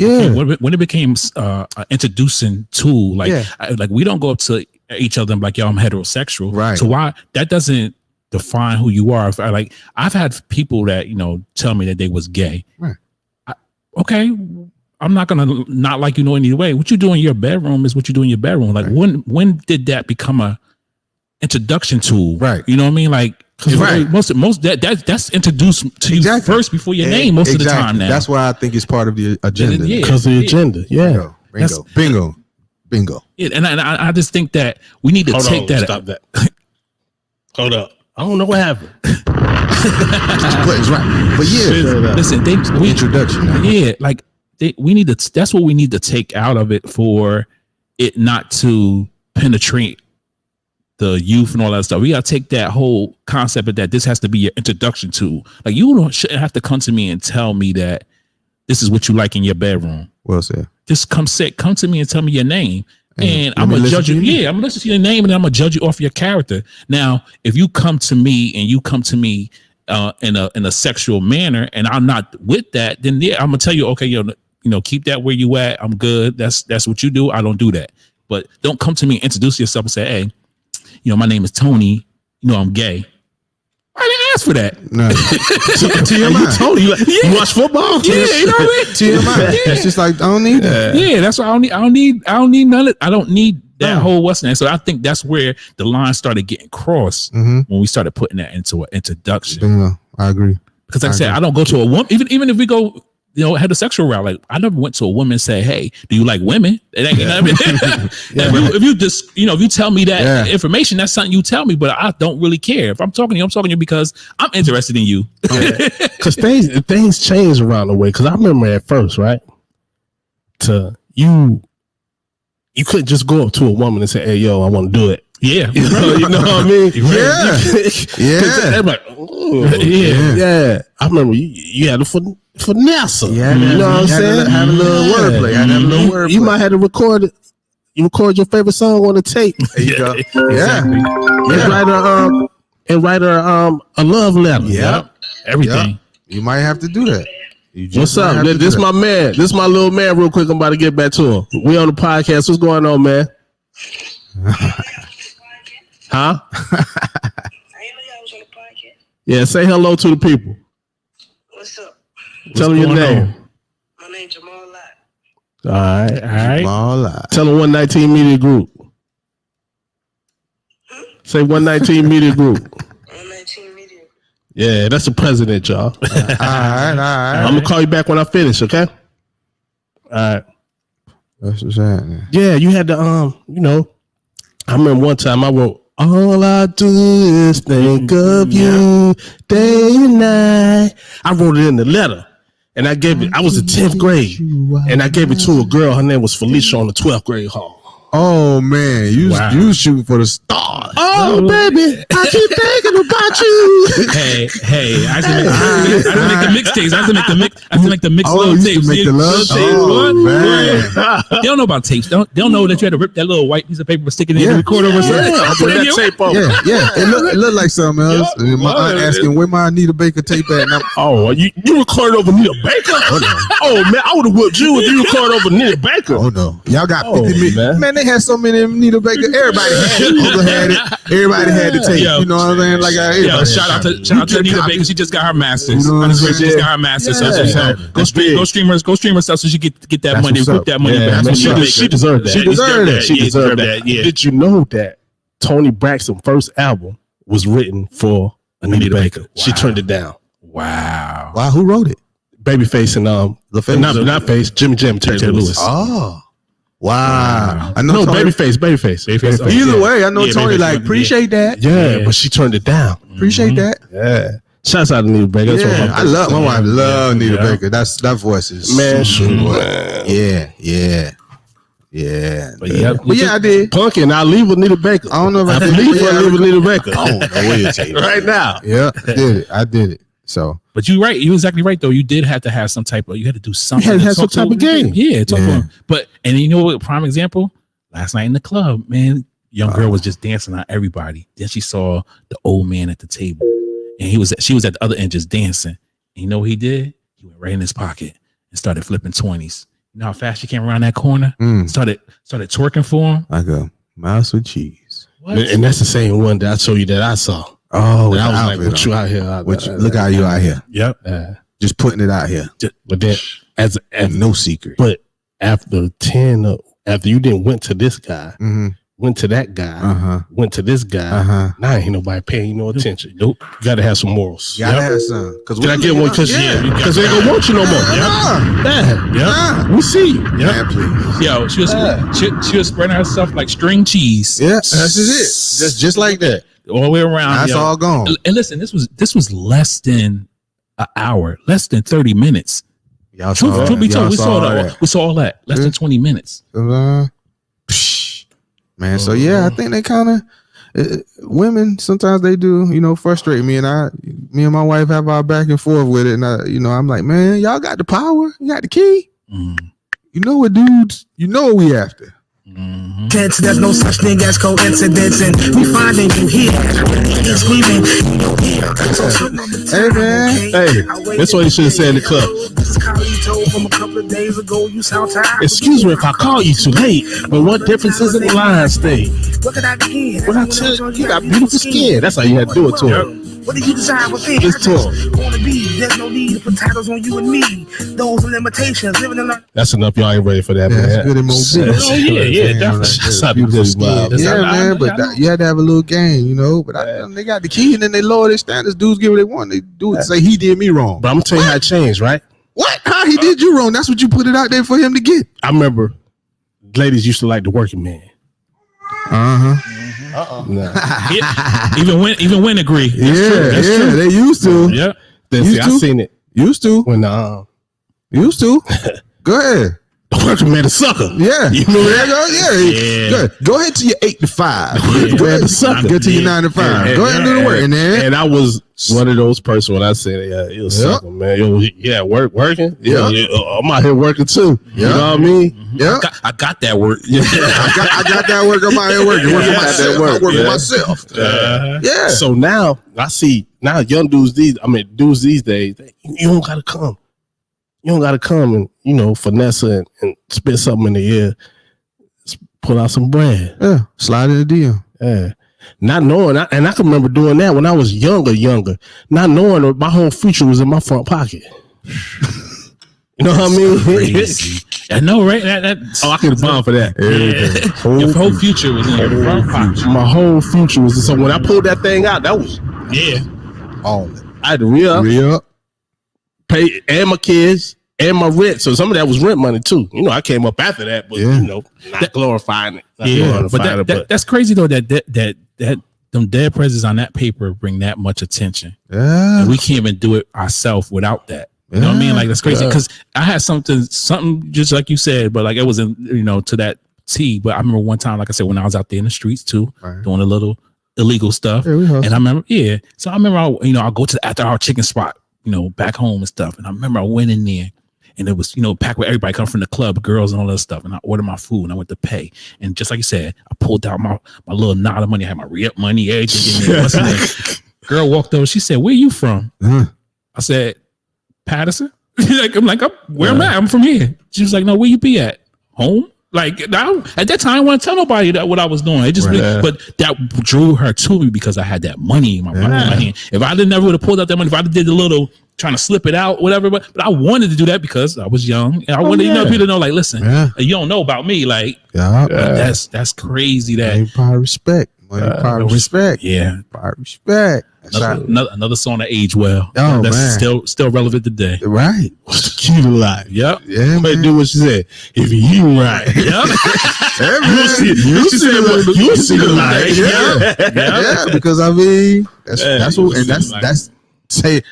[SPEAKER 1] became an introducing tool. Like we don't go up to each other and be like, yo, I'm heterosexual.
[SPEAKER 3] Right.
[SPEAKER 1] So why that doesn't define who you are. I've had people that tell me that they was gay.
[SPEAKER 3] Right.
[SPEAKER 1] Okay, I'm not gonna not like any way. What you do in your bedroom is what you do in your bedroom. Like when did that become a introduction tool?
[SPEAKER 3] Right.
[SPEAKER 1] You know what I mean? Like most that's introduced to you first before your name most of the time now.
[SPEAKER 3] That's why I think it's part of the agenda.
[SPEAKER 2] Because of the agenda. Yeah.
[SPEAKER 3] Bingo.
[SPEAKER 1] Yeah, and I just think that we need to take that.
[SPEAKER 2] Stop that. Hold up. I don't know what happened.
[SPEAKER 3] But right. But yeah.
[SPEAKER 1] Listen,
[SPEAKER 3] introduction.
[SPEAKER 1] Yeah, like we need to. That's what we need to take out of it for it not to penetrate the youth and all that stuff. We gotta take that whole concept of that this has to be your introduction to. Like shouldn't have to come to me and tell me that this is what you like in your bedroom.
[SPEAKER 3] Well said.
[SPEAKER 1] Just come to me and tell me your name. And I'm gonna judge you. Yeah, I'm gonna listen to your name and I'm gonna judge you off your character. Now, if you come to me and you come to me in a sexual manner and I'm not with that, then I'm gonna tell you, okay, keep that where you at. I'm good. That's what you do. I don't do that. But don't come to me and introduce yourself and say, hey, my name is Tony. I'm gay. I didn't ask for that.
[SPEAKER 3] No.
[SPEAKER 2] TMI. Tony, you watch football?
[SPEAKER 1] Yeah, you know what I mean?
[SPEAKER 3] TMI. Yeah. It's just like I don't need that.
[SPEAKER 1] Yeah, that's what I don't need none of. I don't need that whole what's name. So I think that's where the line started getting crossed when we started putting that into an introduction.
[SPEAKER 3] I agree.
[SPEAKER 1] Because like I said, I don't go to a woman, even if we go, heterosexual route. Like I never went to a woman and say, "Hey, do you like women?" It ain't, I mean? If you just, if you tell me that information, that's something you tell me. But I don't really care. If I'm talking to you, I'm talking to you because I'm interested in you.
[SPEAKER 2] Because things change around the way. Because I remember at first, right? You couldn't just go up to a woman and say, "Hey, yo, I want to do it."
[SPEAKER 1] Yeah,
[SPEAKER 2] you know what I mean?
[SPEAKER 3] Yeah.
[SPEAKER 2] Everybody, yeah. I remember you had to finesse.
[SPEAKER 3] Yeah,
[SPEAKER 2] you know what I'm saying?
[SPEAKER 3] Have a little wordplay.
[SPEAKER 2] You might have to record it. You record your favorite song on a tape.
[SPEAKER 3] There you go.
[SPEAKER 2] And write her a love letter.
[SPEAKER 3] Yep.
[SPEAKER 1] Everything.
[SPEAKER 3] Yep. You might have to do that.
[SPEAKER 2] What's up? This my man. This my little man. Real quick, I'm about to get back to him. We on the podcast. What's going on, man? Huh?
[SPEAKER 5] I didn't know y'all was on the podcast.
[SPEAKER 2] Yeah, say hello to the people.
[SPEAKER 5] What's up?
[SPEAKER 2] Tell them your name.
[SPEAKER 5] My name's Jamal Lott.
[SPEAKER 2] All right.
[SPEAKER 3] Jamal Lott.
[SPEAKER 2] Tell them 119 Media Group. Say 119 Media Group.
[SPEAKER 5] 119 Media.
[SPEAKER 2] Yeah, that's the president, y'all.
[SPEAKER 3] All right.
[SPEAKER 2] I'm gonna call you back when I finish, okay? All right.
[SPEAKER 3] That's what's happening.
[SPEAKER 2] Yeah, you had to I remember one time I wrote, all I do is think of you day and night. I wrote it in the letter and I gave it, I was in 10th grade and I gave it to a girl. Her name was Felicia on the 12th grade hall.
[SPEAKER 3] Oh man, you was shooting for the stars.
[SPEAKER 2] Oh baby, I keep thinking about you.
[SPEAKER 1] Hey, I used to make the mixtapes. I used to make the mix little tapes.
[SPEAKER 3] Make the love
[SPEAKER 1] tapes. They don't know about tapes. They don't know that you had to rip that little white piece of paper, stick it in the recorder or something.
[SPEAKER 2] I put that tape on.
[SPEAKER 3] Yeah. It looked like something else. And my aunt asking where my Anita Baker tape at. And
[SPEAKER 2] you recorded over Anita Baker? Oh man, I would have whipped you if you recorded over Anita Baker.
[SPEAKER 3] Oh no, y'all got 50 million. Man, they had so many Anita Baker. Everybody had it. Uncle had it. Everybody had to take.
[SPEAKER 1] Yo,
[SPEAKER 3] You know what I'm saying? Like,
[SPEAKER 1] Yo, shout out to Anita Baker. She just got her master's.
[SPEAKER 3] You know what I'm
[SPEAKER 1] She
[SPEAKER 3] saying?
[SPEAKER 1] just got her master's. So
[SPEAKER 3] Yeah.
[SPEAKER 1] she, go stream her stuff so she get that
[SPEAKER 3] That's
[SPEAKER 1] money,
[SPEAKER 3] what's
[SPEAKER 1] recoup
[SPEAKER 3] up.
[SPEAKER 1] that money
[SPEAKER 2] Yeah,
[SPEAKER 1] back.
[SPEAKER 2] man,
[SPEAKER 1] from Anita
[SPEAKER 2] she
[SPEAKER 1] Baker.
[SPEAKER 2] deserved that.
[SPEAKER 3] She deserved that.
[SPEAKER 2] She deserved that.
[SPEAKER 1] Yeah.
[SPEAKER 2] Did you know that Tony Braxton's first album was written for Anita Baker? She
[SPEAKER 1] Wow.
[SPEAKER 2] turned it down.
[SPEAKER 1] Wow.
[SPEAKER 3] Wow, who wrote it?
[SPEAKER 2] Babyface and
[SPEAKER 3] LaFace?
[SPEAKER 2] not Face, Jimmy Jam, Terry Lewis.
[SPEAKER 3] Oh, wow. I know
[SPEAKER 2] No,
[SPEAKER 3] Tony.
[SPEAKER 2] Babyface.
[SPEAKER 1] Oh,
[SPEAKER 3] Either
[SPEAKER 1] yeah.
[SPEAKER 3] way, I know
[SPEAKER 1] Yeah,
[SPEAKER 3] Tony
[SPEAKER 1] Babyface
[SPEAKER 3] like
[SPEAKER 1] wrote it,
[SPEAKER 3] appreciate that.
[SPEAKER 2] Yeah, but she turned it down.
[SPEAKER 3] Appreciate that.
[SPEAKER 2] Yeah. Shouts out to Anita Baker. That's what
[SPEAKER 3] Yeah,
[SPEAKER 2] I'm
[SPEAKER 3] I love my wife. Love Anita
[SPEAKER 1] Yeah.
[SPEAKER 3] Baker. That voice is
[SPEAKER 2] Man,
[SPEAKER 3] so
[SPEAKER 2] shoot,
[SPEAKER 3] good.
[SPEAKER 2] man.
[SPEAKER 3] Yeah.
[SPEAKER 1] But yeah,
[SPEAKER 3] But yeah, I did.
[SPEAKER 2] Punk and I leave with Anita Baker.
[SPEAKER 3] I don't know if
[SPEAKER 2] I
[SPEAKER 3] I
[SPEAKER 2] believe
[SPEAKER 3] yeah,
[SPEAKER 2] I leave with Anita Baker.
[SPEAKER 3] I don't know where you take it.
[SPEAKER 2] Right now.
[SPEAKER 3] Yeah, I did it. So
[SPEAKER 1] But you're right. You're exactly right, though. You did have to have some type of. You had to do something.
[SPEAKER 2] had to
[SPEAKER 1] to
[SPEAKER 2] have some
[SPEAKER 1] talk
[SPEAKER 2] type of game.
[SPEAKER 1] Yeah, talk
[SPEAKER 3] Yeah.
[SPEAKER 1] to him. But and you know what? Prime example. Last night in the club, man, young girl was just dancing on everybody. Then she saw the old man at the table, and she was at the other end just dancing. And you know what he did? He went right in his pocket and started flipping 20s. You know how fast she came around that corner? Started twerking for him.
[SPEAKER 3] like a mouse with cheese.
[SPEAKER 1] What?
[SPEAKER 2] And that's the same one that I told you that I saw.
[SPEAKER 3] Oh,
[SPEAKER 2] That I was like,
[SPEAKER 3] outfit
[SPEAKER 2] what you
[SPEAKER 3] on.
[SPEAKER 2] out here?
[SPEAKER 3] Look how you out here.
[SPEAKER 1] Yep.
[SPEAKER 3] Just putting it out here.
[SPEAKER 2] But then, as
[SPEAKER 3] No secret.
[SPEAKER 2] but after after you didn't went to this guy, went to that guy, went to this guy. Now ain't nobody paying you no attention. Nope. You got to have some morals.
[SPEAKER 3] You gotta have some.
[SPEAKER 2] Did I get one? Because they ain't gonna want you no more. Yeah. We see you.
[SPEAKER 3] Man, please.
[SPEAKER 1] Yo, she was spreading herself like string cheese.
[SPEAKER 3] Yeah, that's just it. Just like that.
[SPEAKER 1] All the way around.
[SPEAKER 3] That's
[SPEAKER 1] yo.
[SPEAKER 3] all gone.
[SPEAKER 1] And listen, this was less than an hour, less than 30 minutes.
[SPEAKER 3] Y'all
[SPEAKER 1] Truth be told, we saw all that. Less than
[SPEAKER 3] Yeah.
[SPEAKER 1] 20 minutes.
[SPEAKER 3] Man, so yeah, I think they kind of women sometimes they do, frustrate me, and me and my wife have our back and forth with it, and I'm like, man, y'all got the power, you got the key, you know what, dudes, you know what we after.
[SPEAKER 6] Kids, there's no such thing as coincidence, and we finding you here. He's screaming.
[SPEAKER 3] Hey man,
[SPEAKER 2] Hey, that's what he should have said in the club.
[SPEAKER 6] This is Carlito from a couple of days ago. You sound tired.
[SPEAKER 2] Excuse me if I call you too late, but what difference is it in line stay?
[SPEAKER 6] Look at that again.
[SPEAKER 2] What I tell you, you got beautiful skin. That's how you had to do it to him.
[SPEAKER 6] What did you decide within?
[SPEAKER 2] It's
[SPEAKER 6] I just wanna be. There's no need to put titles on you and me. Those are limitations. Living in life.
[SPEAKER 2] That's enough. Y'all ain't ready for that,
[SPEAKER 3] yeah,
[SPEAKER 2] man.
[SPEAKER 3] that's good in Mobile.
[SPEAKER 1] Oh, yeah, definitely.
[SPEAKER 2] That's how beautiful smile.
[SPEAKER 1] That's
[SPEAKER 3] Yeah,
[SPEAKER 1] how-
[SPEAKER 3] man, but you had to have a little game, But they got the key, and then they lower their standards. Dudes get what they want. They do it. Say he did me wrong.
[SPEAKER 2] But I'm gonna tell you how it changed, right?
[SPEAKER 3] What? How he did you wrong? That's what you put it out there for him to get.
[SPEAKER 2] I remember ladies used to like the working man.
[SPEAKER 3] Nah.
[SPEAKER 1] Yeah, even when agree. That's
[SPEAKER 3] Yeah,
[SPEAKER 1] true.
[SPEAKER 3] they used to.
[SPEAKER 1] Yeah.
[SPEAKER 2] Then,
[SPEAKER 3] Used
[SPEAKER 2] see, I
[SPEAKER 3] to?
[SPEAKER 2] seen it
[SPEAKER 3] Used to.
[SPEAKER 2] when
[SPEAKER 3] Used to. Go ahead.
[SPEAKER 2] the working man a sucker.
[SPEAKER 3] Yeah.
[SPEAKER 2] You remember that?
[SPEAKER 3] Yeah. Go ahead. Go ahead to your 8 to 5. Go ahead.
[SPEAKER 2] Sucker.
[SPEAKER 3] Get to your 9 to 5. Go ahead and do the work, man.
[SPEAKER 2] And I was one of those persons when I said, yeah, it was
[SPEAKER 3] Yep.
[SPEAKER 2] something, man. Yo, yeah, working.
[SPEAKER 3] Yep.
[SPEAKER 2] Yeah, I'm out here working too. You
[SPEAKER 3] Yep.
[SPEAKER 2] know what I mean?
[SPEAKER 3] Yeah.
[SPEAKER 1] I got that work.
[SPEAKER 3] I got that work. I'm out here working. Working
[SPEAKER 2] Yeah.
[SPEAKER 3] myself.
[SPEAKER 2] That work,
[SPEAKER 3] I work
[SPEAKER 2] yeah.
[SPEAKER 3] for myself. Yeah.
[SPEAKER 2] So now I see young dudes dudes these days, you don't gotta come. You don't gotta come and finesse and spit something in the air. Pull out some bread.
[SPEAKER 3] Yeah. Slide in the DM.
[SPEAKER 2] Yeah. Not knowing, and I can remember doing that when I was younger, not knowing that my whole future was in my front pocket. You know what I mean?
[SPEAKER 1] Crazy. I know, right? That's
[SPEAKER 2] I could have bombed for that.
[SPEAKER 1] your whole future was in your front pocket.
[SPEAKER 2] My whole future was so when I pulled that thing out, that was
[SPEAKER 1] Yeah.
[SPEAKER 3] All of it.
[SPEAKER 2] I had to re-up, pay and my kids and my rent. So some of that was rent money too. I came up after that, but
[SPEAKER 3] Yeah.
[SPEAKER 2] not glorifying it. Not
[SPEAKER 1] Yeah.
[SPEAKER 2] glorifying
[SPEAKER 1] But
[SPEAKER 2] it,
[SPEAKER 1] that's crazy though that them dead presidents on that paper bring that much attention.
[SPEAKER 3] Yeah.
[SPEAKER 1] And we can't even do it ourselves without that. You know what I mean? Like that's crazy. Because I had something just like you said, but like it wasn't, to that T. But I remember one time, like I said, when I was out there in the streets too,
[SPEAKER 3] Right.
[SPEAKER 1] doing a little illegal stuff.
[SPEAKER 3] Yeah, we hustle.
[SPEAKER 1] And I remember, So I remember, I'll go to the after hour chicken spot, back home and stuff. And I remember I went in there and it was, packed with everybody coming from the club, girls and all that stuff. And I ordered my food and I went to pay. And just like you said, I pulled out my little knot of money. I had my re-up money, everything in there. What's in there? Girl walked over. She said, "Where you from?"
[SPEAKER 3] Uh-huh.
[SPEAKER 1] I said, "Patterson." Where am I? I'm from here. She was like, "No, where you be at? Home?" Like at that time, I didn't want to tell nobody that what I was doing. It just, but that drew her to me because I had that money in my hand. If I never would have pulled out that money, if I did the little trying to slip it out, whatever. But I wanted to do that because I was young and I wanted people to know, like, listen, you don't know about me, like, that's crazy. That
[SPEAKER 3] power respect, power respect, power respect.
[SPEAKER 1] Another song that aged well.
[SPEAKER 3] Oh,
[SPEAKER 1] that's
[SPEAKER 3] man.
[SPEAKER 1] still relevant today.
[SPEAKER 3] Right.
[SPEAKER 2] What's the key to life?
[SPEAKER 1] Yep.
[SPEAKER 3] Yeah,
[SPEAKER 2] man. Do what she said. If you right,
[SPEAKER 1] yep.
[SPEAKER 2] you see the light.
[SPEAKER 3] Yeah, because I mean that's what, and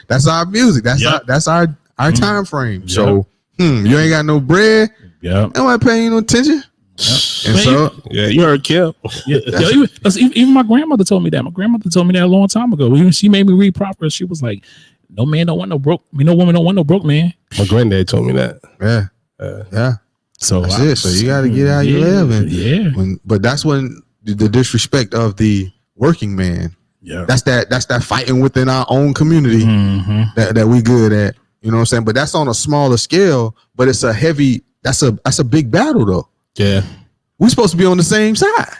[SPEAKER 3] that's our music. That's our time frame. So you ain't got no bread.
[SPEAKER 1] Yeah.
[SPEAKER 3] Nobody paying you no attention. And so
[SPEAKER 2] you heard Kim.
[SPEAKER 1] Even my grandmother told me that. My grandmother told me that a long time ago. Even she made me read proper. She was like, "No man don't want no broke. No woman don't want no broke man."
[SPEAKER 2] My granddad told me that.
[SPEAKER 3] Yeah. So that's it. So you got to get how you live, and but that's when the disrespect of the working man. Yeah, that's that fighting within our own community that we good at. You know what I'm saying? But that's on a smaller scale. But it's a heavy. That's a big battle though. Yeah, we're supposed to be on the same side.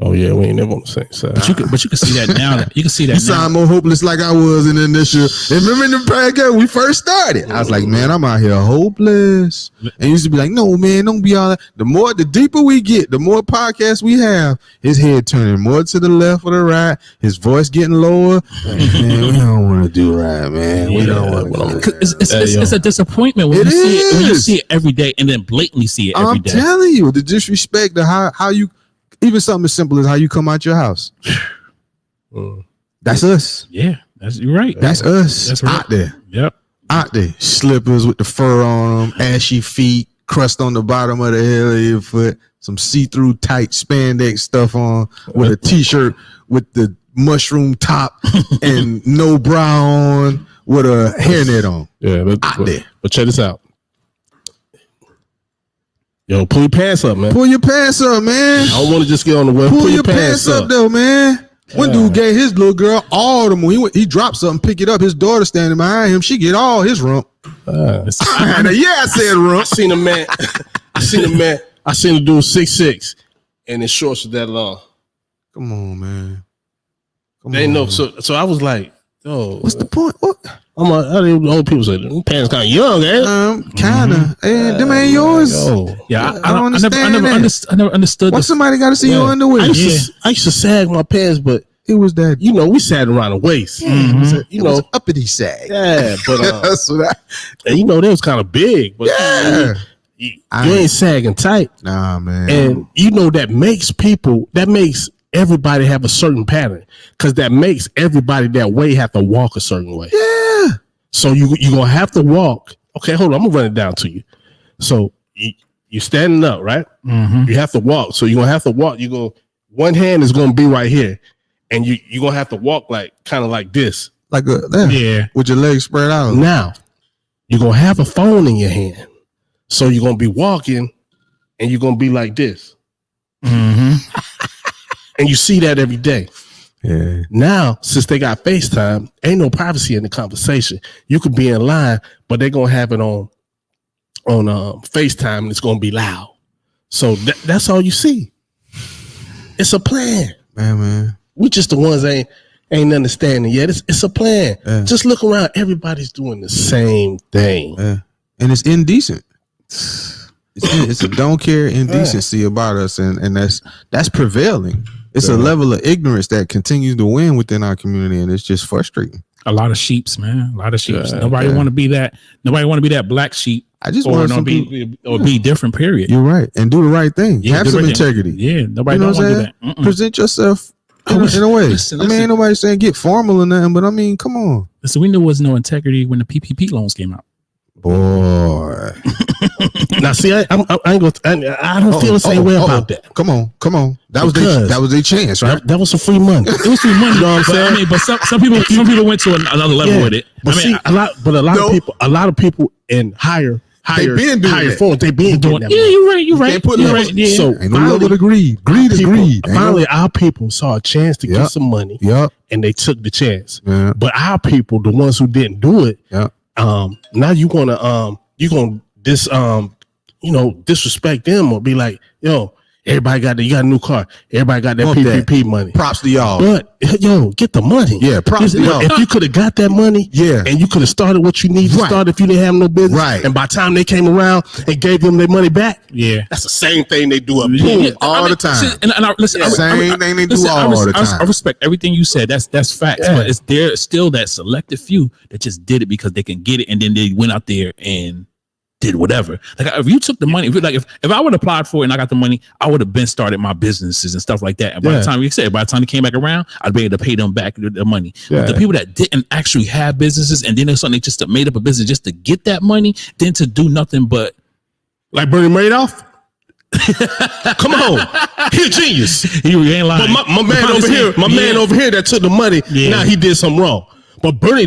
[SPEAKER 2] Oh yeah, we ain't never on the same side.
[SPEAKER 1] But you can see that now. You can see that.
[SPEAKER 3] You sound more hopeless like I was in the initial. And remember in the podcast we first started, I was like, man, I'm out here hopeless. And you used to be like, no, man, don't be all that. The deeper we get, the more podcasts we have, his head turning more to the left or the right, his voice getting lower. Like, man, we don't want to do right, man. We don't want to.
[SPEAKER 1] It's a disappointment when you see it every day, and then blatantly see it every day.
[SPEAKER 3] I'm telling you, the disrespect, how you. Even something as simple as how you come out your house. That's us.
[SPEAKER 1] Yeah, you're right.
[SPEAKER 3] That's us. That's right. Out there.
[SPEAKER 1] Yep.
[SPEAKER 3] Out there. Slippers with the fur on them, ashy feet, crust on the bottom of the heel of your foot, some see-through tight spandex stuff on with a t-shirt with the mushroom top and no bra on with a hairnet on.
[SPEAKER 2] Yeah,
[SPEAKER 3] out there.
[SPEAKER 2] But check this out. Yo, pull your pants up, man.
[SPEAKER 3] Pull your pants up, man.
[SPEAKER 2] I don't want to just get on the web.
[SPEAKER 3] Pull your pants up, though, man. One dude gave his little girl all the money. He dropped something, pick it up. His daughter standing behind him. She get all his rump. I said rump.
[SPEAKER 2] I seen a man. I seen a dude 6'6", and his shorts were that long.
[SPEAKER 3] Come on, man.
[SPEAKER 2] They know. So I was like, yo,
[SPEAKER 3] what's the point? What?
[SPEAKER 2] I'm like, old people say them pants kind of young,
[SPEAKER 3] kinda. Them ain't yours.
[SPEAKER 1] Yeah,
[SPEAKER 3] I don't understand.
[SPEAKER 1] I never understood.
[SPEAKER 3] Why somebody got to see your underwear?
[SPEAKER 2] I used to sag my pants, but
[SPEAKER 3] it was that
[SPEAKER 2] we sat around the waist.
[SPEAKER 3] It was uppity sag.
[SPEAKER 2] Yeah, but and they was kind of big, but you ain't sagging tight.
[SPEAKER 3] Nah, man.
[SPEAKER 2] And that makes everybody have a certain pattern, because that makes everybody that way have to walk a certain way.
[SPEAKER 3] Yeah.
[SPEAKER 2] So you're gonna have to walk. Okay, hold on. I'm gonna run it down to you. So you're standing up, right? You have to walk. So you're gonna have to walk. One hand is gonna be right here, and you're gonna have to walk kind of like this,
[SPEAKER 3] with your legs spread out.
[SPEAKER 2] Now you're gonna have a phone in your hand, so you're gonna be walking, and you're gonna be like this. And you see that every day.
[SPEAKER 3] Yeah.
[SPEAKER 2] Now, since they got FaceTime, ain't no privacy in the conversation. You could be in line, but they're gonna have it on FaceTime, and it's gonna be loud. So that's all you see. It's a plan,
[SPEAKER 3] man.
[SPEAKER 2] We just the ones ain't understanding yet. It's a plan. Yeah. Just look around. Everybody's doing the same thing.
[SPEAKER 3] Yeah. And it's indecent. It's a don't care indecency about us, and that's prevailing. It's a level of ignorance that continues to win within our community, and it's just frustrating.
[SPEAKER 1] A lot of sheeps, man. A lot of sheeps. Nobody want to be that. Nobody want to be that black sheep.
[SPEAKER 3] I just want to
[SPEAKER 1] be different. Period.
[SPEAKER 3] You're right, and do the right thing. Have some integrity.
[SPEAKER 1] Yeah, nobody don't want to do that.
[SPEAKER 3] Present yourself in a way. Listen. Ain't nobody saying get formal or nothing, but I mean, come on.
[SPEAKER 1] Listen, we knew there was no integrity when the PPP loans came out.
[SPEAKER 3] Boy.
[SPEAKER 2] Now see, I don't feel the same way about that.
[SPEAKER 3] Come on. That was their chance, right?
[SPEAKER 2] That was some free money.
[SPEAKER 1] It was free money, you know what I'm saying? I mean, but some people went to another level with it.
[SPEAKER 2] But a lot of people in higher forms, they been doing that.
[SPEAKER 1] Yeah, you're right.
[SPEAKER 3] Yeah. So ain't no level of greed. Greed is greed.
[SPEAKER 2] Finally, our people saw a chance to get some money. And they took the chance.
[SPEAKER 3] Yeah.
[SPEAKER 2] But our people, the ones who didn't do it, now you gonna disrespect them or be like, yo, everybody you got a new car. Everybody got that
[SPEAKER 3] Want that.
[SPEAKER 2] PPP money.
[SPEAKER 3] Props to y'all.
[SPEAKER 2] But get the money.
[SPEAKER 3] Yeah, props to y'all.
[SPEAKER 2] If you could have got that money, and you could have started what you need to start if you didn't have no business,
[SPEAKER 3] Right.
[SPEAKER 2] and by the time they came around and gave them their money back,
[SPEAKER 1] Yeah.
[SPEAKER 2] that's the same thing they do up
[SPEAKER 1] Yeah,
[SPEAKER 3] all the time.
[SPEAKER 1] And I, listen,
[SPEAKER 3] Same thing they do
[SPEAKER 1] listen,
[SPEAKER 3] all the time.
[SPEAKER 1] I respect everything you said. That's facts.
[SPEAKER 2] Yeah.
[SPEAKER 1] But there's still that selective few that just did it because they can get it, and then they went out there and did whatever. Like if you took the money, if I would have applied for it and I got the money, I would have been started my businesses and stuff like that. And by the time they came back around, I'd be able to pay them back the money.
[SPEAKER 2] Yeah.
[SPEAKER 1] But the people that didn't actually have businesses and then there's something just made up a business just to get that money, then to do nothing but
[SPEAKER 2] like Bernie Madoff. Come on, he a genius.
[SPEAKER 1] you ain't lying.
[SPEAKER 2] But my man over here, man over here that took the money.
[SPEAKER 1] Yeah.
[SPEAKER 2] Now he did something wrong. But Bernie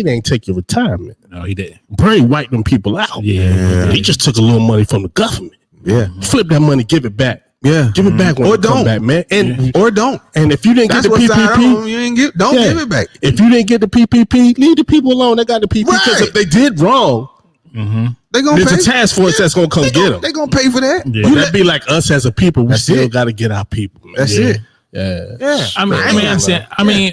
[SPEAKER 2] didn't take your retirement.
[SPEAKER 1] No, he didn't.
[SPEAKER 2] Bernie wiped them people out.
[SPEAKER 1] Yeah.
[SPEAKER 2] He just took a little money from the government.
[SPEAKER 3] Yeah.
[SPEAKER 2] Flip that money, give it back.
[SPEAKER 3] Yeah.
[SPEAKER 2] Give it back when
[SPEAKER 3] Or
[SPEAKER 2] it come
[SPEAKER 3] don't.
[SPEAKER 2] back, man. And
[SPEAKER 3] Or don't.
[SPEAKER 2] and if you didn't
[SPEAKER 3] That's
[SPEAKER 2] get the
[SPEAKER 3] what side
[SPEAKER 2] PPP,
[SPEAKER 3] you ain't give. Don't give it back.
[SPEAKER 2] If you didn't get the PPP, leave the people alone. They got the PPP. Because
[SPEAKER 3] Right.
[SPEAKER 2] if they did wrong,
[SPEAKER 3] They gonna
[SPEAKER 2] there's
[SPEAKER 3] pay.
[SPEAKER 2] a task force that's gonna come get them.
[SPEAKER 3] They gonna pay for that.
[SPEAKER 1] Yeah.
[SPEAKER 2] But that'd be like us as a people. We
[SPEAKER 3] That's
[SPEAKER 2] still
[SPEAKER 3] it.
[SPEAKER 2] got to get our people. Man.
[SPEAKER 3] That's it.
[SPEAKER 2] Yeah.
[SPEAKER 3] Yeah.
[SPEAKER 1] I mean, I'm saying,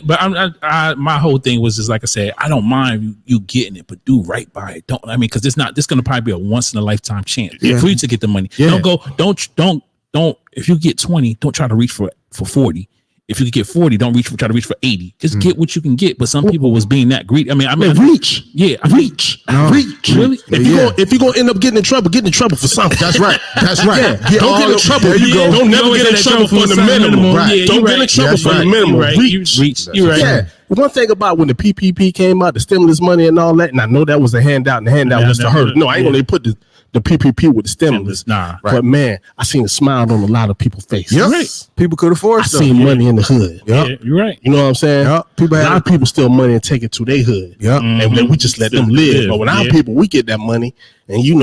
[SPEAKER 1] but my whole thing was just like I said, I don't mind you getting it, but do right by it. Because it's not. This going to probably be a once in a lifetime chance for you to get the money.
[SPEAKER 2] Yeah.
[SPEAKER 1] Don't. If you get 20, don't try to reach for 40. If you get 40, don't try to reach for 80. Just get what you can get. But some people was being that greedy.
[SPEAKER 2] Reach.
[SPEAKER 1] Yeah,
[SPEAKER 2] Reach. Reach.
[SPEAKER 1] Really?
[SPEAKER 2] If you're gonna end up getting in trouble for something.
[SPEAKER 3] That's right. That's right.
[SPEAKER 2] Yeah. Don't get in trouble.
[SPEAKER 3] There you go.
[SPEAKER 2] Don't never
[SPEAKER 1] always
[SPEAKER 2] get in
[SPEAKER 1] get
[SPEAKER 2] trouble for the
[SPEAKER 1] something
[SPEAKER 2] minimum.
[SPEAKER 1] Right. Yeah,
[SPEAKER 2] Don't
[SPEAKER 1] you're
[SPEAKER 2] get in
[SPEAKER 1] right.
[SPEAKER 2] trouble
[SPEAKER 3] That's
[SPEAKER 2] for the
[SPEAKER 3] right.
[SPEAKER 2] minimum.
[SPEAKER 1] You're right.
[SPEAKER 2] Reach.
[SPEAKER 1] You're right.
[SPEAKER 3] Yeah.
[SPEAKER 2] One thing about when the PPP came out, the stimulus money and all that, and I know that was a handout, and the handout was to hurt. No, I ain't gonna put the PPP with the stimulus.
[SPEAKER 1] Nah.
[SPEAKER 2] But man, I seen a smile on a lot of people's faces.
[SPEAKER 3] Yep.
[SPEAKER 1] Right.
[SPEAKER 3] People could afford
[SPEAKER 2] I
[SPEAKER 3] stuff.
[SPEAKER 2] seen money in the hood.
[SPEAKER 1] Yeah, you're right.
[SPEAKER 2] You know what I'm saying?
[SPEAKER 3] Yep. People
[SPEAKER 2] a
[SPEAKER 3] had-
[SPEAKER 2] lot of people steal money and take it to their hood.
[SPEAKER 3] Yep.
[SPEAKER 2] And then we just let them live. But when our people, we get that money, and you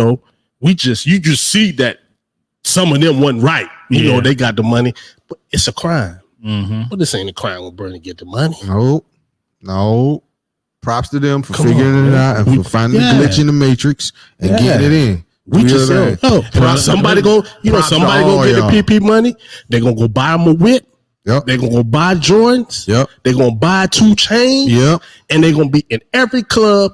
[SPEAKER 2] just see that some of them wasn't right. You know, they got the money, but it's a crime. But this ain't a crime when Bernie get the money.
[SPEAKER 3] No. Props to them for
[SPEAKER 2] Come
[SPEAKER 3] figuring
[SPEAKER 2] on,
[SPEAKER 3] it
[SPEAKER 2] man.
[SPEAKER 3] out and for finding the glitch in the matrix and getting it in.
[SPEAKER 2] We just
[SPEAKER 3] Real
[SPEAKER 2] said, somebody
[SPEAKER 3] Props to
[SPEAKER 2] gonna
[SPEAKER 3] all
[SPEAKER 2] get
[SPEAKER 3] y'all.
[SPEAKER 2] the PP money. They're gonna go buy them a whip.
[SPEAKER 3] Yep.
[SPEAKER 2] They're gonna go buy Jordans.
[SPEAKER 3] Yep.
[SPEAKER 2] They're gonna buy 2 chains.
[SPEAKER 3] Yep.
[SPEAKER 2] And they're gonna be in every club.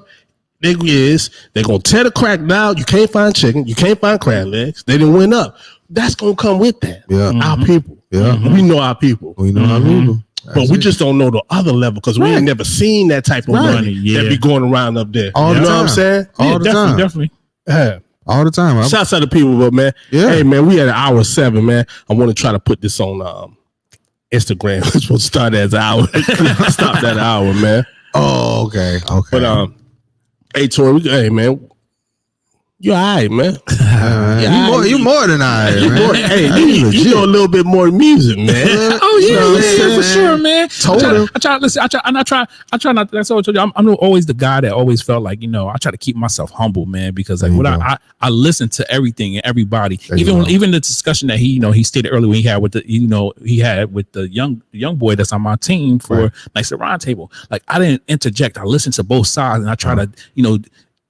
[SPEAKER 2] They're gonna tear the crack down. You can't find chicken. You can't find crab legs. They didn't win up. That's gonna come with that.
[SPEAKER 3] Yeah.
[SPEAKER 2] Our people.
[SPEAKER 3] Yeah.
[SPEAKER 2] We know our people.
[SPEAKER 3] We know how people.
[SPEAKER 2] But we just don't know the other level because we ain't never seen that type of money that be going around up there.
[SPEAKER 3] All
[SPEAKER 2] you
[SPEAKER 3] the
[SPEAKER 2] know what I'm
[SPEAKER 3] time.
[SPEAKER 2] saying?
[SPEAKER 3] All the time.
[SPEAKER 1] Definitely.
[SPEAKER 2] Yeah.
[SPEAKER 3] All the time.
[SPEAKER 2] Shouts out to people, but man, hey man, we at an hour 7, man. I want to try to put this on Instagram. It's supposed to start as an hour. Stop that hour, man.
[SPEAKER 3] Oh, okay.
[SPEAKER 2] But hey Tori, hey man, you all right, man.
[SPEAKER 3] You more than I am, man.
[SPEAKER 2] Hey, you know a little bit more music, man.
[SPEAKER 1] Oh yeah,
[SPEAKER 2] You know what I'm
[SPEAKER 1] yeah, for
[SPEAKER 2] saying?
[SPEAKER 1] sure, man.
[SPEAKER 3] Told him.
[SPEAKER 1] I try not. That's what I told you. I'm always the guy that always felt like I try to keep myself humble, man, because like I listen to everything and everybody. Even the discussion that he stated earlier when he had with the young boy that's on my team for Nice Round Table. Like I didn't interject. I listened to both sides and I try to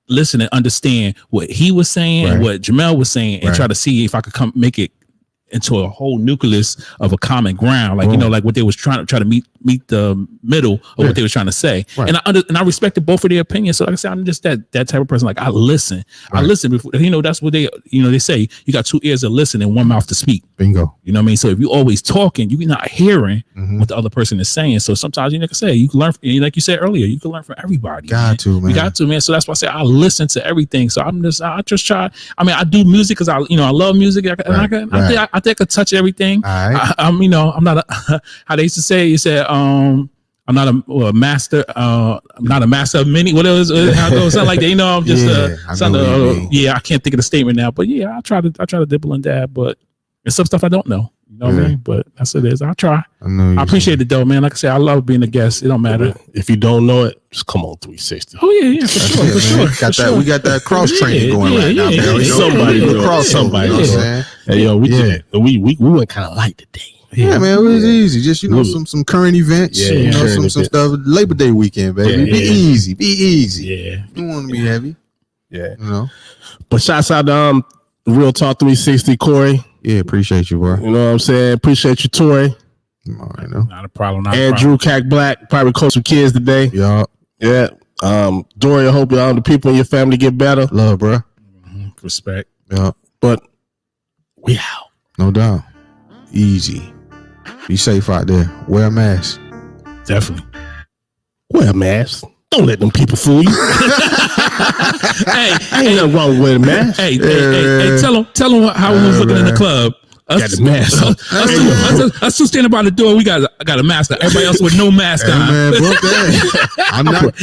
[SPEAKER 1] listen and understand what he was saying and what Jamel was saying and try to see if I could make it into a whole nucleus of a common ground, like like what they was trying to meet the middle of what they was trying to say, and I respected both of their opinions. So like I said, I'm just that type of person. Like I listen before that's what they they say. You got 2 ears to listen and 1 mouth to speak.
[SPEAKER 3] Bingo.
[SPEAKER 1] You know what I mean? So if you always talking, you're not hearing what the other person is saying. So sometimes you can say you can learn, like you said earlier, you can learn from everybody.
[SPEAKER 3] You got to, man. So
[SPEAKER 1] that's why I say I listen to everything. So I just try. I mean, I do music because I love music. I think I touch everything.
[SPEAKER 3] All right.
[SPEAKER 1] I'm not how they used to say. You said I'm not a master. I'm not a master of many. What else? How it goes? Something like that. I'm just I can't think of the statement now. But yeah, I try to dibble and dab. But there's some stuff I don't know. You know what I mean? But that's what it is. I try. I appreciate it though, man. Like I said, I love being a guest. It don't matter.
[SPEAKER 2] If you don't know it, just come on 360.
[SPEAKER 1] Oh yeah, for sure.
[SPEAKER 3] We got that cross training going right now.
[SPEAKER 2] Somebody
[SPEAKER 3] will cross somebody. You know what I'm saying?
[SPEAKER 2] Hey yo, we went kind of light today.
[SPEAKER 3] Yeah, man, it was easy. Just some current events. Some stuff. Labor Day weekend, baby. Be easy.
[SPEAKER 2] Yeah,
[SPEAKER 3] You don't want to be heavy.
[SPEAKER 2] Yeah.
[SPEAKER 3] You know.
[SPEAKER 2] But shouts out to Real Talk 360, Corey.
[SPEAKER 3] Yeah, appreciate you, bro.
[SPEAKER 2] You know what I'm saying? Appreciate you, Tori.
[SPEAKER 3] All right, no.
[SPEAKER 1] Not a problem. Not
[SPEAKER 2] Andrew Cack Black probably coached some kids today.
[SPEAKER 3] Y'all,
[SPEAKER 2] Yeah. Dory, I hope all the people in your family get better.
[SPEAKER 3] love, bro.
[SPEAKER 1] a problem. Respect.
[SPEAKER 3] Yeah,
[SPEAKER 2] But we out.
[SPEAKER 3] no doubt. Easy. Be safe out there. Wear a mask.
[SPEAKER 1] Definitely.
[SPEAKER 2] Wear a mask. Don't let them people fool you.
[SPEAKER 1] Hey,
[SPEAKER 2] Ain't nothing wrong with wearing a mask.
[SPEAKER 1] hey, tell them how we was looking in the club.
[SPEAKER 2] Got the mask on.
[SPEAKER 1] Us two standing by the door. I got a mask on. Everybody else with no mask
[SPEAKER 3] Hey,
[SPEAKER 1] on.
[SPEAKER 3] man, bro, I'm not.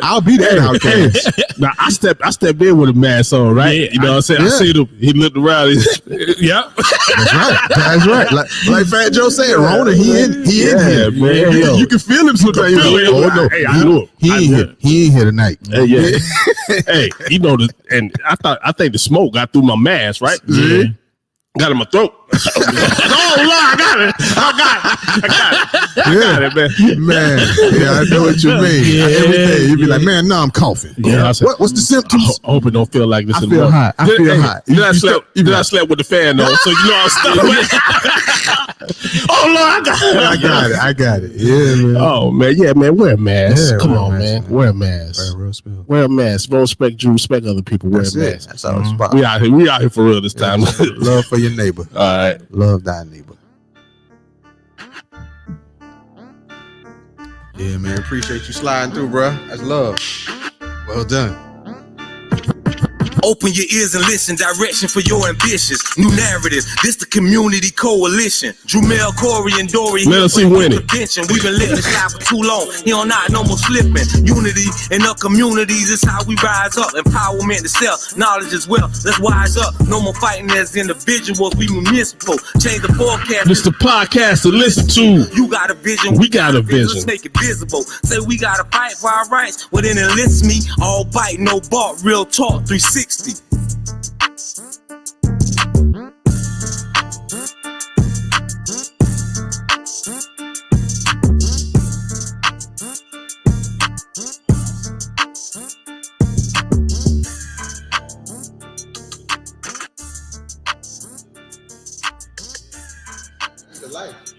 [SPEAKER 3] I'll be that outcast.
[SPEAKER 2] Now I stepped in with a mask on, right?
[SPEAKER 1] Yeah,
[SPEAKER 2] you know what I'm saying? I
[SPEAKER 3] yeah.
[SPEAKER 2] see him. He looked around.
[SPEAKER 1] Yep.
[SPEAKER 3] That's right. That's right. Like Fat Joe said, Rona, he in here.
[SPEAKER 2] man.
[SPEAKER 3] You can feel him sometimes. Oh no,
[SPEAKER 2] Hey, I knew him.
[SPEAKER 3] he ain't here. He ain't here tonight.
[SPEAKER 2] Yeah. Hey, you know the, and I think the smoke got through my mask, right?
[SPEAKER 1] Yeah.
[SPEAKER 2] Got in my throat. Oh Lord, I got it. I got it, man.
[SPEAKER 3] Man, yeah, I know what you mean.
[SPEAKER 1] Yeah.
[SPEAKER 3] Every day you be like, man, no, I'm coughing.
[SPEAKER 2] Yeah, I said-
[SPEAKER 3] What's the symptoms?
[SPEAKER 2] I hope it don't feel like this.
[SPEAKER 3] I
[SPEAKER 2] in
[SPEAKER 3] feel
[SPEAKER 2] the
[SPEAKER 3] hot. I feel hot.
[SPEAKER 2] Then I
[SPEAKER 3] You
[SPEAKER 2] slept.
[SPEAKER 3] you
[SPEAKER 2] Then I
[SPEAKER 3] like,
[SPEAKER 2] slept with the fan on, so you know I'm stuck. Oh Lord,
[SPEAKER 3] I got it. Yeah, man.
[SPEAKER 2] Oh man, yeah, man. Wear a mask.
[SPEAKER 3] Yeah,
[SPEAKER 2] Come
[SPEAKER 3] wear a
[SPEAKER 2] on,
[SPEAKER 3] mask,
[SPEAKER 2] man.
[SPEAKER 3] man.
[SPEAKER 2] Wear a mask.
[SPEAKER 3] Real spill.
[SPEAKER 2] Wear a mask. Don't respect you. Respect other people. Wear
[SPEAKER 3] That's
[SPEAKER 2] a
[SPEAKER 3] it.
[SPEAKER 2] mask.
[SPEAKER 3] That's all spot.
[SPEAKER 2] We out here. We out here for real this time.
[SPEAKER 3] Love for your neighbor.
[SPEAKER 2] All right.
[SPEAKER 3] Love thy neighbor. Yeah, man. Appreciate you sliding through, bro. That's love. Well done.
[SPEAKER 4] Open your ears and listen, direction for your ambitions. New narratives, this the community coalition. Jumel, Corey, and Dory.
[SPEAKER 2] Let us see winning.
[SPEAKER 4] We've been letting this life for too long. He on not no more slipping. Unity in our communities is how we rise up. Empowerment to self, knowledge as well. Let's wise up. No more fighting as individuals. We municipal. Change the forecast.
[SPEAKER 2] This the podcast to listen to.
[SPEAKER 4] You got a vision.
[SPEAKER 2] We got a vision.
[SPEAKER 4] Let's make it visible. Say we gotta fight for our rights. Well then enlist me. All bite, no bark. Real talk 360.
[SPEAKER 3] The life.